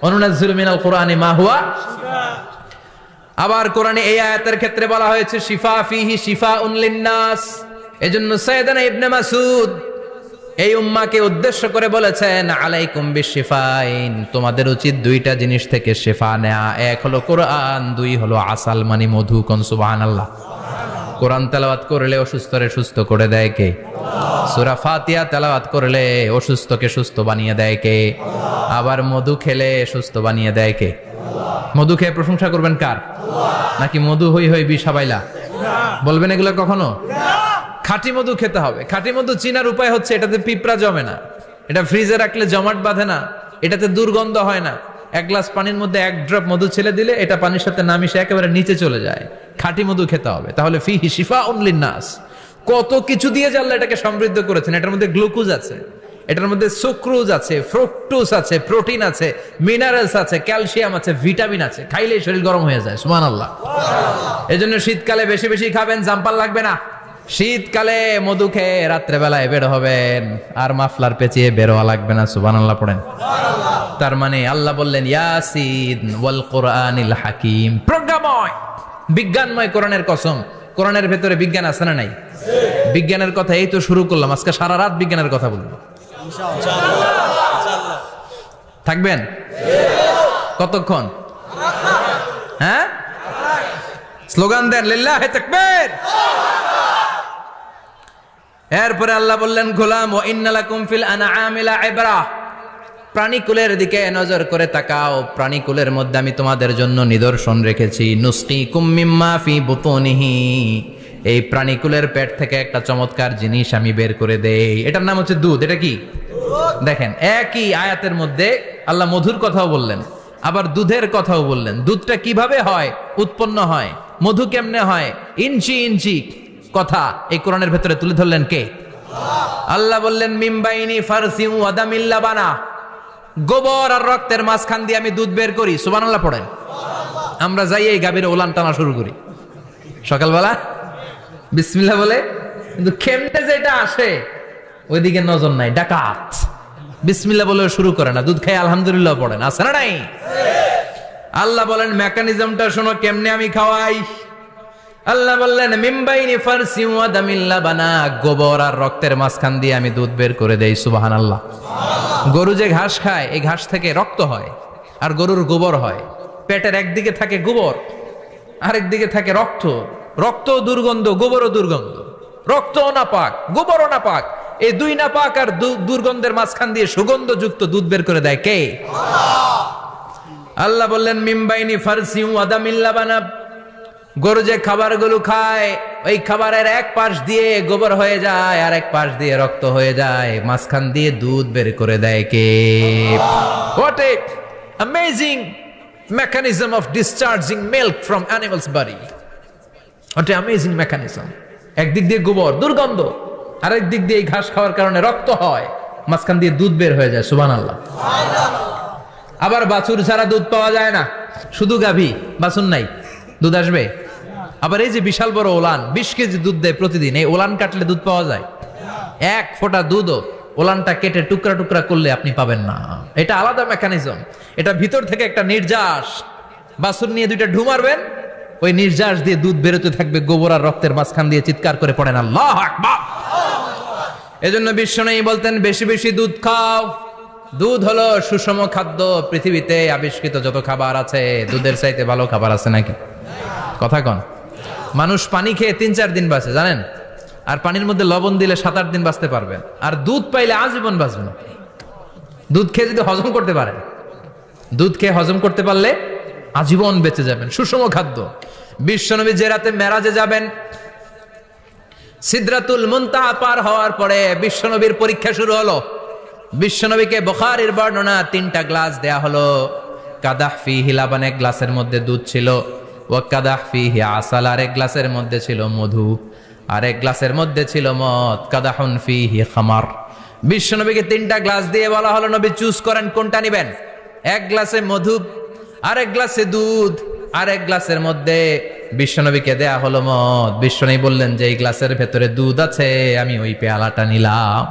অনুনাজ্জিলু মিনাল কোরআনি মা হুয়া শিফা। আবার কোরআনে এই আয়াতের ক্ষেত্রে বলা হয়েছে শিফা ফিহি শিফাউন লিন্নাস। এজন্য সাইয়েদনা ইবনে মাসউদ এই উম্মাকে উদ্দেশ্য করে বলেছেন, আলাইকুম বিশিফাইন, তোমাদের উচিত দুইটা জিনিস থেকে শিফা নেয়া। এক হলো কোরআন, দুই হলো আসাল মানে মধু। কোন সুবহানাল্লাহ। কোরআন তেলাওয়াত করলে অসুস্থরে সুস্থ করে দেয় কে? সূরা ফাতিহা তেলাওয়াত করলে অসুস্থকে সুস্থ বানিয়ে দেয় কে? আবার মধু খেলে সুস্থ বানিয়ে দেয় কে? মধু খেয়ে প্রশংসা করবেন কার? নাকি মধু হই হই বিষাবাইলা বলবেন এগুলো কখনো? খাঁটি মধু খেতে হবে। খাঁটি মধু চিনার উপায় হচ্ছে এটাতে পিঁপড়া জমে না, এটা ফ্রিজে রাখলে জমাট বাঁধে না, এটাতে দুর্গন্ধ হয় না। এক গ্লাস পানির মধ্যে এক ড্রপ মধু ছেলে দিলে এটা পানির সাথে না মিশে একেবারে নিচে চলে যায়। খাঁটি মধু খেতে হবে। তাহলে ফিহি শিফাউন লিন্নাস, কত কিছু দিয়ে যে আল্লাহ এটাকে সমৃদ্ধ করেছেন। এটার মধ্যে গ্লুকোজ আছে, এটার মধ্যে সুক্রোজ আছে, ফ্রুকটোজ আছে, প্রোটিন আছে, মিনারেলস আছে, ক্যালসিয়াম আছে, ভিটামিন আছে। খাইলেই শরীর গরম হয়ে যায়। সুবহানাল্লাহ। এজন্য শীতকালে বেশি বেশি খাবেন, জাম্পার লাগবে না। শীতকালে মধু খেয়ে রাত্রে বেলায় বের হবেন, আর মাফলার পেঁচিয়ে বেরোয়া লাগবে না। সুবহানাল্লাহ পড়েন। তার মানে আল্লাহ বললেন ইয়াসিন ওয়াল কোরআনিল হাকিম, প্রজ্ঞাময় বিজ্ঞানময় কোরআনের কসম। কোরআনের ভেতরে বিজ্ঞান আছে না নাই? বিজ্ঞানের কথা এই তো শুরু করলাম, আজকে সারা রাত বিজ্ঞানের কথা বলবো। থাকবেন কতক্ষণ? হ্যাঁ, স্লোগান দেন লিল্লাহি তাকবীর। এরপরে আল্লাহ বললেন গোলাম, ওয়া ইন্না লাকুম ফিল আনআমি লাইবরা, প্রাণীকুলের দিকে নজর করে তাকাও। প্রাণীকুলের মধ্যে আমি তোমাদের জন্য নিদর্শন রেখেছি। নুসকিকুম মিম্মা ফি বুতুনিহি, এই প্রাণীকুলের পেট থেকে একটা চমৎকার জিনিস আমি বের করে দেই, এটার নাম হচ্ছে দুধ। এটা কি? দেখেন, একই আয়াতের মধ্যে আল্লাহ মধুর কথাও বললেন, আবার দুধের কথাও বললেন। দুধটা কিভাবে হয়, উৎপন্ন হয়, মধু কেমনে হয়, ইঞ্চি ইঞ্চি কথা এই কোরআনের ভেতরে তুলে ধরলেন কে? আল্লাহ বললেন মিমবাইনি ফারসিউ ওয়া দামিল লাবানা, গোবর আর রক্তের মাঝখান দিয়ে আমি দুধ বের করি। সুবহানাল্লাহ পড়েন। আমরা যাই এই গাভীর ওলান টানা শুরু করি সকালবেলা বিসমিল্লাহ বলে, কিন্তু কেমনে যেটা আসে ওইদিকে নজর নাই। ডাকাত বিসমিল্লাহ বলে শুরু করে না, দুধ খাই আলহামদুলিল্লাহ পড়েন, আছে না নাই? আল্লাহ বলেন মেকানিজমটা শোনো কেমনে আমি খাওয়াই। আল্লাহ বললেন মিমবাইনি ফারসি ওয়া দামিল লাবানা, গোবর আর রক্তের মাঝখান দিয়ে আমি দুধ বের করে দেই। সুবহানাল্লাহ। গরু যে ঘাস খায়, এই ঘাস থেকে রক্ত হয় আর গরুর গোবর হয়। পেটের একদিকে থাকে গোবর, আরেক দিকে থাকে রক্ত। রক্ত দুর্গন্ধ, গোবরও দুর্গন্ধ। রক্তও নাপাক, গোবরও নাপাক। এই দুই নাপাক আর দুর্গন্ধের মাঝখান দিয়ে সুগন্ধযুক্ত দুধ বের করে দেয় কে? আল্লাহ বললেন মিমবাইনি ফারসি ওয়া দামিল লাবানা, গরু যে খাবারগুলো খায় ওই খাবারের এক পাশ দিয়ে গোবর হয়ে যায় আর এক পাশ দিয়ে রক্ত হয়ে যায়, মাঝখান দিয়ে দুধ বের করে দেয় কে? What a amazing mechanism of discharging milk from animal's body. What a amazing mechanism. একদিক দিয়ে গোবর দুর্গন্ধ, আরেক দিক দিয়ে ঘাস খাওয়ার কারণে রক্ত হয়, মাঝখান দিয়ে দুধ বের হয়ে যায়। সুবহানাল্লাহ। আবার বাছুর ছাড়া দুধ পাওয়া যায় না, শুধু গাভী, বাছুর নাই, দুধ আসবে? আবার এই যে বিশাল বড় ওলান 20 কেজি দুধ দেয় প্রতিদিন, এই ওলান কাটলে দুধ পাওয়া যায়? এক ফোঁটা দুধও ওলানটা কেটে টুকরা টুকরা করলে আপনি পাবেন না। এটা আলাদা মেকানিজম। এটা ভিতর থেকে একটা নির্যাস, বাছুর নিয়ে দুইটা ঢু মারবেন, ওই নির্যাস দিয়ে দুধ বেরোতে থাকবে গোবর আর রক্তের মাঝখান দিয়ে। চিৎকার করে পড়েন আল্লাহু আকবার। এজন্য বিশ্বনবী বলতেন বেশি বেশি দুধ খাও। দুধ হলো সুষম খাদ্য। পৃথিবীতে আবিষ্কৃত যত খাবার আছে দুধের চাইতে ভালো খাবার আছে নাকি? কথা কন। মানুষ পানি খেয়ে 3-4 দিন বাঁচে জানেন, আর পানির মধ্যে লবণ দিলে 7-8 দিন বাঁচতে পারবেন। আর দুধ পাইলে আজীবন বাঁচবেন। দুধ খেয়ে যদি হজম করতে পারেন, দুধ খেয়ে হজম করতে পারলে আজীবন বেঁচে যাবেন। সুষম খাদ্য। বিশ্বনবী যে রাতে মেরাজে যাবেন, সিদরাতুল মুনতাহা পার হওয়ার পরে বিশ্বনবীর পরীক্ষা শুরু হলো। বিশ্বনবীকে বুখারীর বর্ণনা 3টা গ্লাস দেয়া হলো। কাদাহ ফিহি লাবান, এক গ্লাসের মধ্যে দুধ ছিল। ওয়া কাদাহ ফিহি আসাল, আরেক গ্লাসের মধ্যে ছিল মধু। আরেক গ্লাসের মধ্যে ছিল মদ। কাদাহুন ফিহি খামার, বিশ্বনবীকে 3টা গ্লাস দিয়ে বলা হলো নবী চুজ করেন কোনটা নেবেন। এক গ্লাসে মধু, আরেক গ্লাসে দুধ, আরেক গ্লাসের মধ্যে বিশ্বনবীকে দেয়া হলো মদ। বিশ্বনবী বললেন যে এই গ্লাসের ভেতরে দুধ আছে, আমি ওই পেয়ালাটা নিলাম।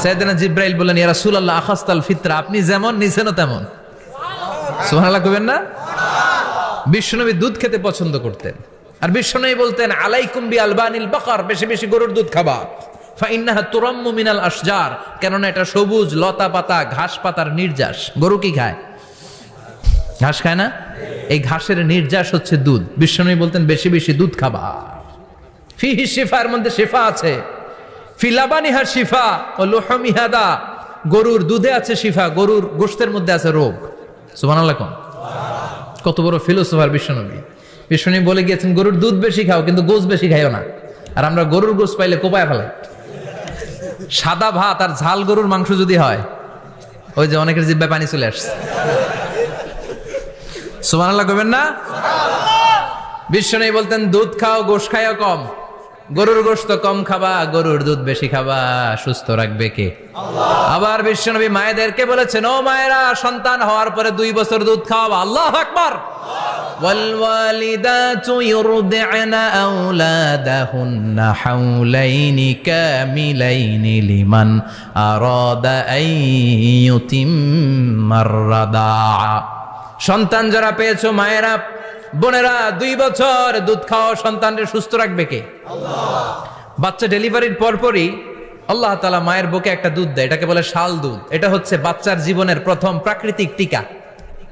সাইয়েদনা জিব্রাইল বললেন ইয়া রাসূলুল্লাহ আখাস্তাল ফিতরা, আপনি যেমন নিছেনও তেমন। সুবহানাল্লাহ কইবেন না? বিশ্বনবী দুধ খেতে পছন্দ করতেন, আর বিশ্বনবী বলতেন আলাইকুম বি আলবানিল বাকার, বেশি বেশি গরুর দুধ খাবা। ফাইন্নাহা তুরাম্মু মিনাল আশজার, কেননা এটা সবুজ লতা পাতা ঘাস পাতার নির্যাস। গরু কি খায়? ঘাস খায় না? এই ঘাসের নির্যাস হচ্ছে দুধ। বিশ্বনবী বলতেন বেশি বেশি দুধ খাবা। ফিহি শিফা, এর মধ্যে শিফা আছে। ফি লাবানিহা শিফা ও লুহমিহা দা, গরুর দুধে আছে শিফা, গরুর গোশতের মধ্যে আছে রোগ। সুবহানাল্লাহ। কত বড় ফিলোসোফার বিশ্বনবী। বিশ্বনবী বলে গিয়েছেন গরুর দুধ বেশি খাও, কিন্তু গোশ বেশি খাইও না। আর আমরা গরুর গোশ পাইলে কোপায় ফেলাই। সাদা ভাত আর ঝাল গরুর মাংস যদি হয়, ওই যে অনেকের জিহ্বায় পানি চলে আসছে। সুবহানাল্লাহ কইবেন না? বিশ্বনবী বলতেন দুধ খাও, গোশ খাইও কম। গরুর গোশত কম খাবা, গরুর দুধ বেশি খাবা, সুস্থ রাখবে কে? আল্লাহ। আবার বিশ্বনবী মায়েদেরকে বলেছেন ও মায়েরা, সন্তান হওয়ার পরে 2 বছর দুধ খাওয়াবা। আল্লাহু আকবার। ওয়াল ওয়ালিদাতু ইউরদি'না আওলাদাহুন্না হাওলাইনি কামিলাইনি লিমান আরাদা আন ইউতিম্মার রাদা'a। সন্তান যারা পেয়েছো মায়েরা, বোনেরা, 2 বছর দুধ খাওয়া সন্তানকে সুস্থ রাখবে কে? আল্লাহ। বাচ্চা ডেলিভারির পরপরই আল্লাহ তাআলা মায়ের বুকে একটা দুধ দেয়, এটাকে বলে শাল দুধ। এটা হচ্ছে বাচ্চার জীবনের প্রথম প্রাকৃতিক টিকা।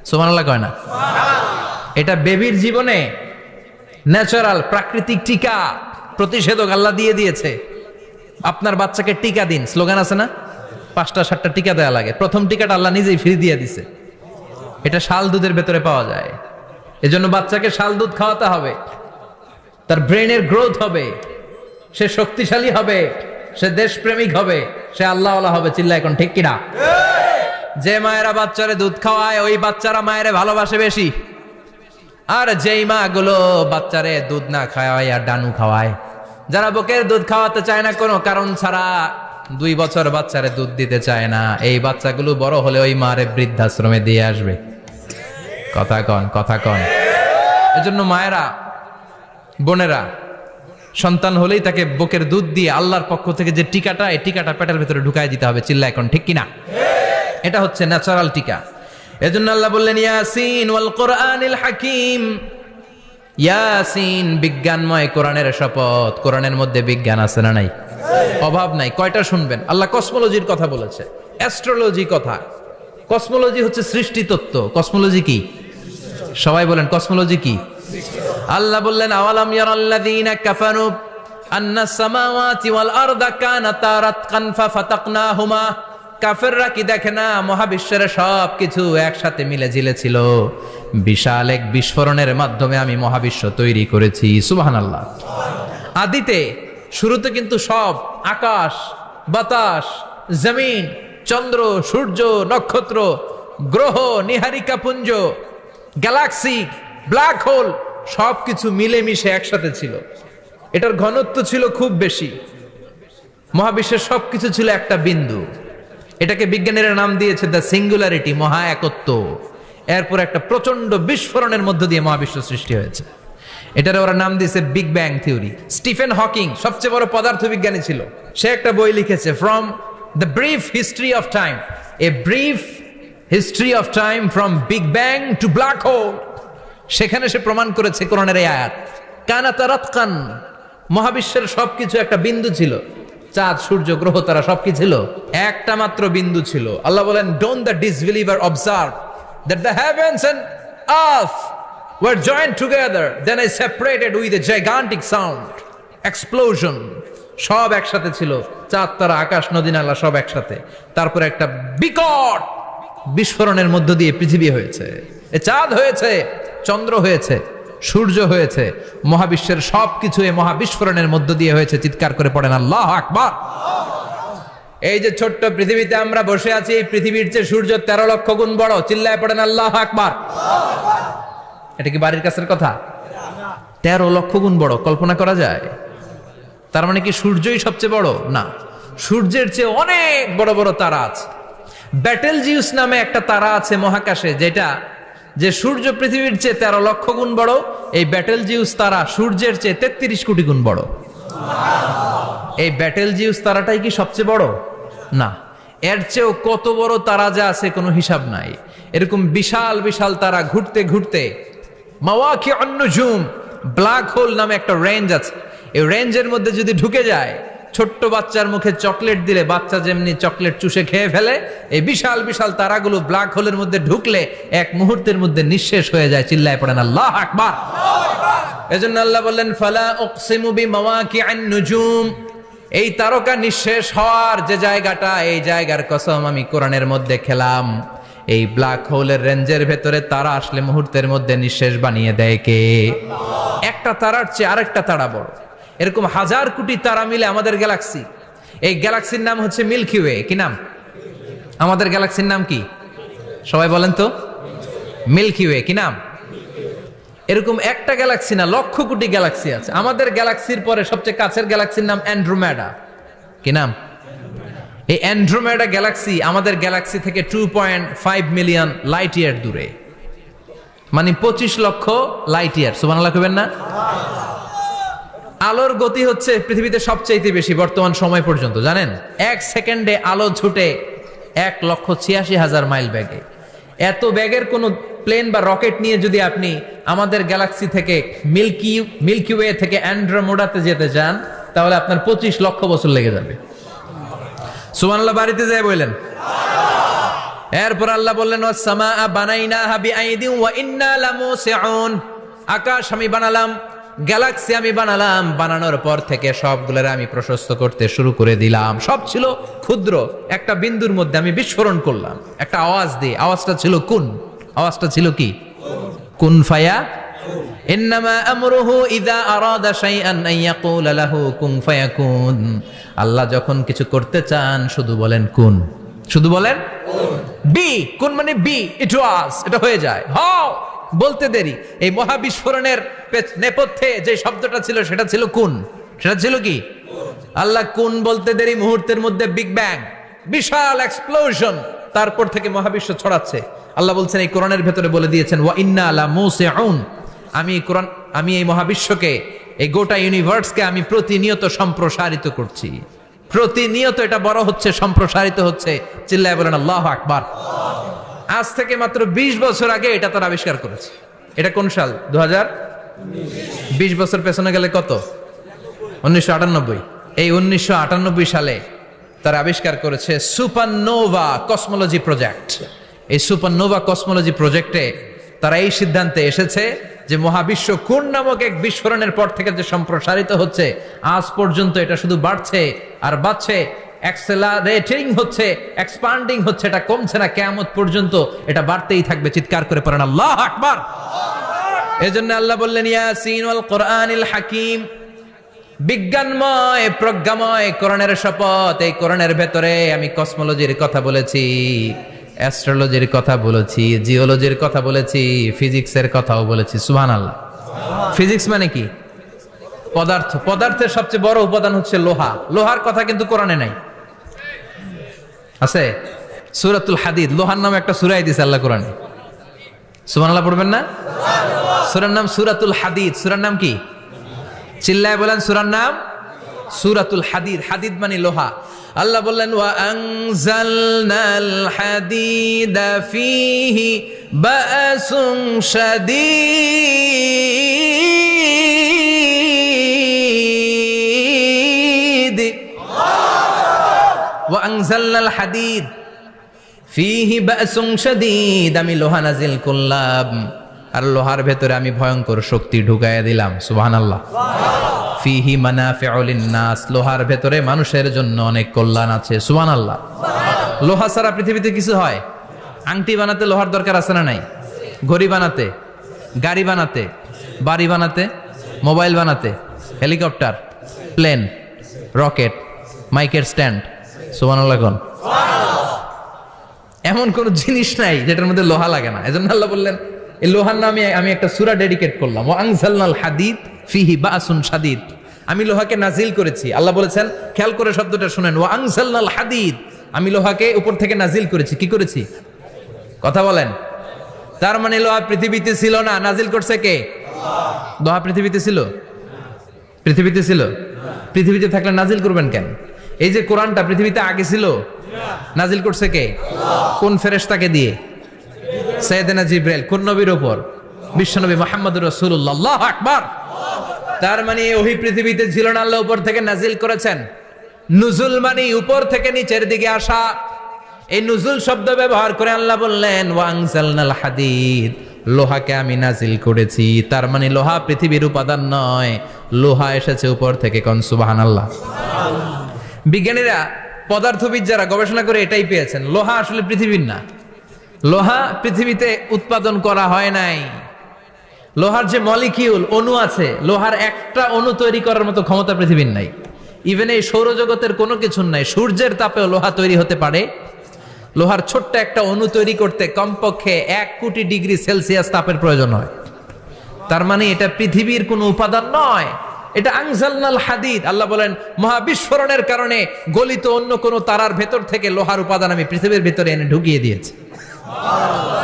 সুবহানাল্লাহ কয় না? এটা বেবির জীবনে ন্যাচারাল প্রাকৃতিক টিকা, প্রতিষেধক আল্লাহ দিয়ে দিয়েছে। আপনার বাচ্চাকে টিকা দিন, স্লোগান আছে না? 5টা 7টা টিকা দেয়া লাগে, প্রথম টিকাটা আল্লাহ নিজেই ফ্রি দিয়ে দিছে। এটা শাল দুধের ভেতরে পাওয়া যায়। এজন্য বাচ্চাকে শাল দুধ খাওয়াতে হবে। তার ব্রেনের গ্রোথ হবে, সে শক্তিশালী হবে, সে দেশপ্রেমিক হবে, সে আল্লাহওয়ালা হবে। চিল্লা এখন ঠিক কিনা? যে মায়েরা বাচ্চারে দুধ খাওয়ায় ওই বাচ্চারা মায়েরে ভালোবাসে বেশি। আর যেই মা গুলো বাচ্চারে দুধ না খাওয়ায় আর ডানু খাওয়ায়, যারা বুকের দুধ খাওয়াতে চায় না কোনো কারণ ছাড়া, 2 বছর বাচ্চারে দুধ দিতে চায় না, এই বাচ্চাগুলো বড় হলে ওই মারে বৃদ্ধাশ্রমে দিয়ে আসবে। কথা কন, কথা কন। এজন্য মায়েরা, বোনেরা, সন্তান হলেই তাকে বুকের দুধ দিয়ে আল্লাহর পক্ষ থেকে যে টিকাটা, এই টিকাটা পেটের ভিতরে ঢুকাই দিতে হবে। চিল্লা এখন ঠিক কিনা? এটা হচ্ছে ন্যাচারাল টিকা। এজন্য আল্লাহ বললেন ইয়াসিন ওয়াল কোরআনিল হাকিম। ইয়াসিন, বিজ্ঞানময় কোরআনের শপথ। কোরআনের মধ্যে বিজ্ঞান আছে না নাই? অভাব নাই। কয়টা শুনবেন? আল্লাহ কসমোলজির কথা বলেছে, অ্যাস্ট্রোলজি কথা। কসমোলজি হচ্ছে সৃষ্টি তত্ত্ব। কসমোলজি কি? সবাই বলেন কসমোলজি কি? আল্লাহ বললেন আওয়ালাম ইয়ারাল্লাযীনা কাফারু আন্নাস সামাওয়াতি ওয়াল আরদা কানাতা রাতকান ফাফাতাকনাহুমা। কাফেররা কি দেখে না মহাবিশ্বের সব কিছু একসাথে মিলে ঝিলে ছিল, বিশাল এক বিস্ফোরণের মাধ্যমে আমি মহাবিশ্ব তৈরি করেছি। সুবহানাল্লাহ। আদিতে, শুরুতে কিন্তু সব আকাশ, বাতাস, জমিন, চন্দ্র, সূর্য, নক্ষত্র, গ্রহ, নিহারিকা পুঞ্জ, গ্যালাক্সি, ব্ল্যাক হোল, সবকিছু মিলেমিশে একসাথে ছিল। এটার ঘনত্ব ছিল খুব বেশি। মহাবিশ্বের সবকিছু ছিল একটা বিন্দু। এটাকে বিজ্ঞানীরা নাম দিয়েছে দ্য সিঙ্গুলারিটি, মহা একত্ব। এরপর একটা প্রচন্ড বিস্ফোরণের মধ্য দিয়ে মহাবিশ্ব সৃষ্টি হয়েছে। এটার ওরা নাম দিয়েছে big bang theory. Stephen Hawking সবচেয়ে বড় পদার্থবিজ্ঞানী ছিল। সে একটা বই লিখেছে, from the brief history of time, a brief history of time from big bang two black hole. সেখানে সে প্রমাণ করেছে কোরআনের এই আয়াত, কানাতা রাতকান, মহাবিশ্বের সবকিছু একটা বিন্দু ছিল। চাঁদ, সূর্য, গ্রহ, তারা সবকিছু ছিল একটা মাত্র বিন্দু ছিল। আল্লাহ বলেন, don't the disbeliever observe that the heavens and earth were joined together, then I separated with a gigantic sound, explosion. সব একসাথে ছিল, চাঁদ, তারা, আকাশ, নদী, নালা সব একসাথে। তারপর একটা বিকট বিস্ফোরণের মধ্য দিয়ে পৃথিবী হয়েছে, এ চাঁদ হয়েছে, চন্দ্র হয়েছে, সূর্য হয়েছে, মহাবিশ্বের সবকিছু এই মহাবিস্ফোরণের মধ্য দিয়ে হয়েছে। চিৎকার করে পড়েন আল্লাহু আকবার। এই যে ছোট্ট পৃথিবীতে আমরা বসে আছি, এই পৃথিবীর চেয়ে সূর্য 13 লক্ষ গুণ বড়। চিল্লায় পড়েন আল্লাহু আকবার। এটা কি বাড়ির কাছের কথা? 13 লক্ষ গুণ বড়। কল্পনা করা যায়? তার মানে কি সূর্যই সবচেয়ে বড়? না, সূর্যের চেয়ে অনেক বড় বড় তারা আছে। ব্যাটেল জিউস নামে একটা তারা আছে মহাকাশে, যে সূর্য পৃথিবীর চেয়ে 13 লক্ষ গুণ বড়। এই ব্যাটেল জিউস তারা সূর্যের চেয়ে 33 কোটি গুণ বড়। এই ব্যাটেল জিউস তারাটাই কি সবচেয়ে বড়? না, এর চেয়েও কত বড় তারা যা আছে কোনো হিসাব নাই। এরকম বিশাল বিশাল তারা ঘুরতে ঘুরতে মাওয়াকিউন নুজুম, ব্ল্যাক হোল নামে একটা রেঞ্জ আছে। এই রেঞ্জের মধ্যে যদি ঢুকে যায়, ছোট্ট বাচ্চার মুখে চকলেট দিলে বাচ্চা যেমনি চকলেট চুষে খেয়ে ফেলে, এই বিশাল বিশাল তারাগুলো ব্ল্যাক হোলের মধ্যে ঢুকলে এক মুহূর্তের মধ্যে নিঃশেষ হয়ে যায়। চিল্লায় পড়েন আল্লাহু আকবার। এজন্য আল্লাহ বললেন ফালা উকসিমু বিমাওয়াকিউন নুজুম, এই তারকা নিঃশেষ হওয়ার যে জায়গাটা, এই জায়গার কসম আমি কোরআনের মধ্যে খেলাম। এই ব্ল্যাক হোলের রেঞ্জের ভেতরে তারা আসলে মুহূর্তের মধ্যে নিঃশেষ বানিয়ে দেয় কে? একটা তারার চেয়ে আরেকটা তারা বড়। এরকম হাজার কোটি তারা মিলে আমাদের গ্যালাক্সি। এই গ্যালাক্সির নাম হচ্ছে মিল্কি ওয়ে। কি নাম? আমাদের গ্যালাক্সির নাম কি? সবাই বলেন তো। Milky way. কি নাম? এরকম একটা গ্যালাক্সি না, লক্ষ কোটি গ্যালাক্সি আছে। আমাদের গ্যালাক্সির পরে সবচেয়ে কাছের গ্যালাক্সির নাম অ্যান্ড্রোমেডা। কি নাম? এই অ্যান্ড্রোমেডা গ্যালাক্সি আমাদের গ্যালাক্সি থেকে 2.5 মিলিয়ন লাইট ইয়ার দূরে, মানে 25 লক্ষ লাইট ইয়ার। সুবহানাল্লাহ কইবেন না? আলোর গতি হচ্ছে পৃথিবীতে সবচাইতে বেশি বর্তমান সময় পর্যন্ত, জানেন? 1 সেকেন্ডে আলো ছুটে 1,86,000 মাইল বেগে। এত বেগের কোন প্লেন বা রকেট নিয়ে যদি আপনি আমাদের গ্যালাক্সি থেকে মিল্কি ওয়ে থেকে অ্যান্ড্রোমেডাতে যেতে চান, তাহলে আপনার 25 লক্ষ বছর লেগে যাবে। সুবহানাল্লাহ বাড়িতে যায় বললেন। এরপর আল্লাহ বললেন ওয়াস-সামাআ বানাইনাহা বিআইদিন ওয়া ইন্না লামুসিউন, আকাশ আমি বানালাম, গ্যালাক্সি আমি বানালাম, বানানোর পর থেকে সবগুলোর আমি প্রশস্ত করতে শুরু করে দিলাম। সব ছিল ক্ষুদ্র, একটা বিন্দুর মধ্যে আমি বিস্ফোরণ করলাম একটা আওয়াজ দিয়ে। আওয়াজটা ছিল কুন। আওয়াজটা ছিল কি? কুন ফায়া। ইন্নামা আমরুহু ইযা আরাদা শাইআন আন ইয়াকুলা লাহু কুন ফায়াকুন। আল্লাহ যখন কিছু করতে চান শুধু বলেন কুন, শুধু বলেন বি। কুন মানে বি, ইট ওয়াজ, এটা হয়ে যায়। হাও বলতে দেরি। এই মহাবিস্ফোরণের নেপথ্যে যে শব্দটা ছিল সেটা ছিল কুন। সেটা ছিল কি? আল্লাহ কুন বলতে দেরি, মুহূর্তের মধ্যে বিগ ব্যাং, বিশাল এক্সপ্লোশন, তারপর থেকে মহাবিশ্ব ছড়াচ্ছে। আল্লাহ বলছেন এই কোরআনের ভেতরে বলে দিয়েছেন ওয়া ইন্না লামুসিউন, আমি এই মহাবিশ্বকে, এই গোটা ইউনিভার্সকে আমি প্রতিনিয়ত সম্প্রসারিত করছি। প্রতিনিয়ত এটা বড় হচ্ছে, সম্প্রসারিত হচ্ছে। চিল্লায় বলেন আল্লাহু আকবার। আজ থেকে মাত্র 20 বছর আগে এটা তারা আবিষ্কার করেছে। এটা কোন সাল? 2020 বছর পেছনে গেলে কত? 1998। এই 1998 সালে তারা আবিষ্কার করেছে সুপারনোভা কসমোলজি প্রজেক্ট। এই সুপারনোভা কসমোলজি প্রজেক্টে তারা এই সিদ্ধান্তে এসেছে যে মহাবিশ্ব কোন নামক এক বিস্ফোরণের পর থেকে যে সম্প্রসারিত হচ্ছে, আজ পর্যন্ত এটা শুধু বাড়ছে আর বাড়ছে, অ্যাক্সেলারেটিং হচ্ছে, এক্সপান্ডিং হচ্ছে, এটা কমছে না। কিয়ামত পর্যন্ত এটা বাড়তেই থাকবে। চিৎকার করে পড়েন আল্লাহু আকবার। এজন্য আল্লাহ বললেন ইয়াসিন ওয়াল কোরআনিল হাকিম, বিজ্ঞানময় প্রজ্ঞাময় কোরআনের শপথ। এই কোরআনের ভেতরে আমি কসমোলজির কথা বলেছি, অ্যাস্ট্রোলজির কথা বলেছি, জিওলজির কথা বলেছি, ফিজিক্সের কথাও বলেছি। সুবহানাল্লাহ। ফিজিক্স মানে কি? পদার্থ। পদার্থের সবচেয়ে বড় উপাদান হচ্ছে লোহা। লোহার কথা কিন্তু কোরআনে নাই। আছে সূরাতুল হাদিদ, লোহার নামে একটা সূরাই দিয়েছে আল্লাহ কোরআনে। সুবহানাল্লাহ পড়বেন না? সূরার নাম সূরাতুল হাদিদ। সূরার নাম কি? চিল্লায় বলেন সূরার নাম সূরাতুল হাদিদ। হাদিদ মানে লোহা। আল্লাহ বললেন ওয়া আনজালনাল হাদিদা ফীহি বা'সুন শাদীদ। ওয়া আনজালনাল হাদিদ ফীহি বা'সুন শাদীদ, আমি লোহা নাজিল করলাম আর লোহার ভেতরে আমি ভয়ঙ্কর শক্তি ঢুকাইয়া দিলাম। সুবহানাল্লাহ। ফিহি মানাফিউ লিন-নাস, লোহার ভেতরে মানুষের জন্য অনেক কল্যাণ আছে। সুবহানাল্লাহ। লোহা ছাড়া পৃথিবীতে কিছু হয়? আংটি বানাতে লোহার দরকার আছে না নাই? ঘড়ি বানাতে, গাড়ি বানাতে, বাড়ি বানাতে, মোবাইল বানাতে, হেলিকপ্টার, প্লেন, রকেট, মাইকের স্ট্যান্ড। সুবহানাল্লাহ কোন? এমন কোন জিনিস নাই যেটার মধ্যে লোহা লাগে না। এজন্য আল্লাহ বললেন এই লোহার নামে আমি একটা সূরা ডেডিকেট করলাম, ওয়া আনজালনাল হাদিদ ফিহি বা'সুন শাদীদ। আমি লোহাকে নাজিল করেছি। আল্লাহ বলেছেন, খেয়াল করে শব্দটা শুনেন, ওয়া আনজালনাল হাদিদ, আমি লোহাকে উপর থেকে নাজিল করেছি। কি করেছি? কথা বলেন। তার মানে লোহা পৃথিবীতে ছিল না, নাজিল করছে কে? লোহা পৃথিবীতে ছিল? পৃথিবীতে ছিল? পৃথিবীতে থাকলে নাজিল করবেন কেন? এই যে কোরআনটা পৃথিবীতে আগে ছিল, নাজিল করছে কে? কোন ফেরেশতাকে দিয়ে? সাইয়েদনা জিবরাইল। কোন নবীর উপর? বিশ্বনবী মুহাম্মদুর রাসূলুল্লাহ। আল্লাহু আকবার। তার মানে ওহি পৃথিবীতে ছিল না, আল্লাহ উপর থেকে নাজিল করেছেন। নুজুল মানে উপর থেকে নিচের দিকে আসা। এই নুজুল শব্দ ব্যবহার করে আল্লাহ বললেন, ওয়া আনজালনাল হাদিদ, লোহাকে আমি নাজিল করেছি। তার মানে লোহা পৃথিবীর উপাদান নয়, লোহা এসেছে উপর থেকে। কোন সুবহানাল্লাহ। বিজ্ঞানীরা, পদার্থবিদ যারা গবেষণা করে এটাই পেয়েছেন, লোহা আসলে পৃথিবীর না। লোহা পৃথিবীতে উৎপাদন করা হয় নাই। লোহার যে মলিকিউল, অণু আছে, লোহার একটা অণু তৈরি করার মতো ক্ষমতা পৃথিবীর নাই। ইভেন এই সৌরজগতের কোনো কিছু নাই। সূর্যের তাপেও লোহা তৈরি হতে পারে। লোহার ছোট্ট একটা অণু তৈরি করতে কমপক্ষে 1 কোটি ডিগ্রি সেলসিয়াস তাপের প্রয়োজন হয়। তার মানে এটা পৃথিবীর কোনো উপাদান নয়, এটা আনজালনাল হাদিদ। আল্লাহ বলেন, মহাবিস্ফোরণের কারণে গলিত অন্য কোন তারার ভেতর থেকে লোহার উপাদান আমি পৃথিবীর ভিতরে এনে ঢুকিয়ে দিয়েছি।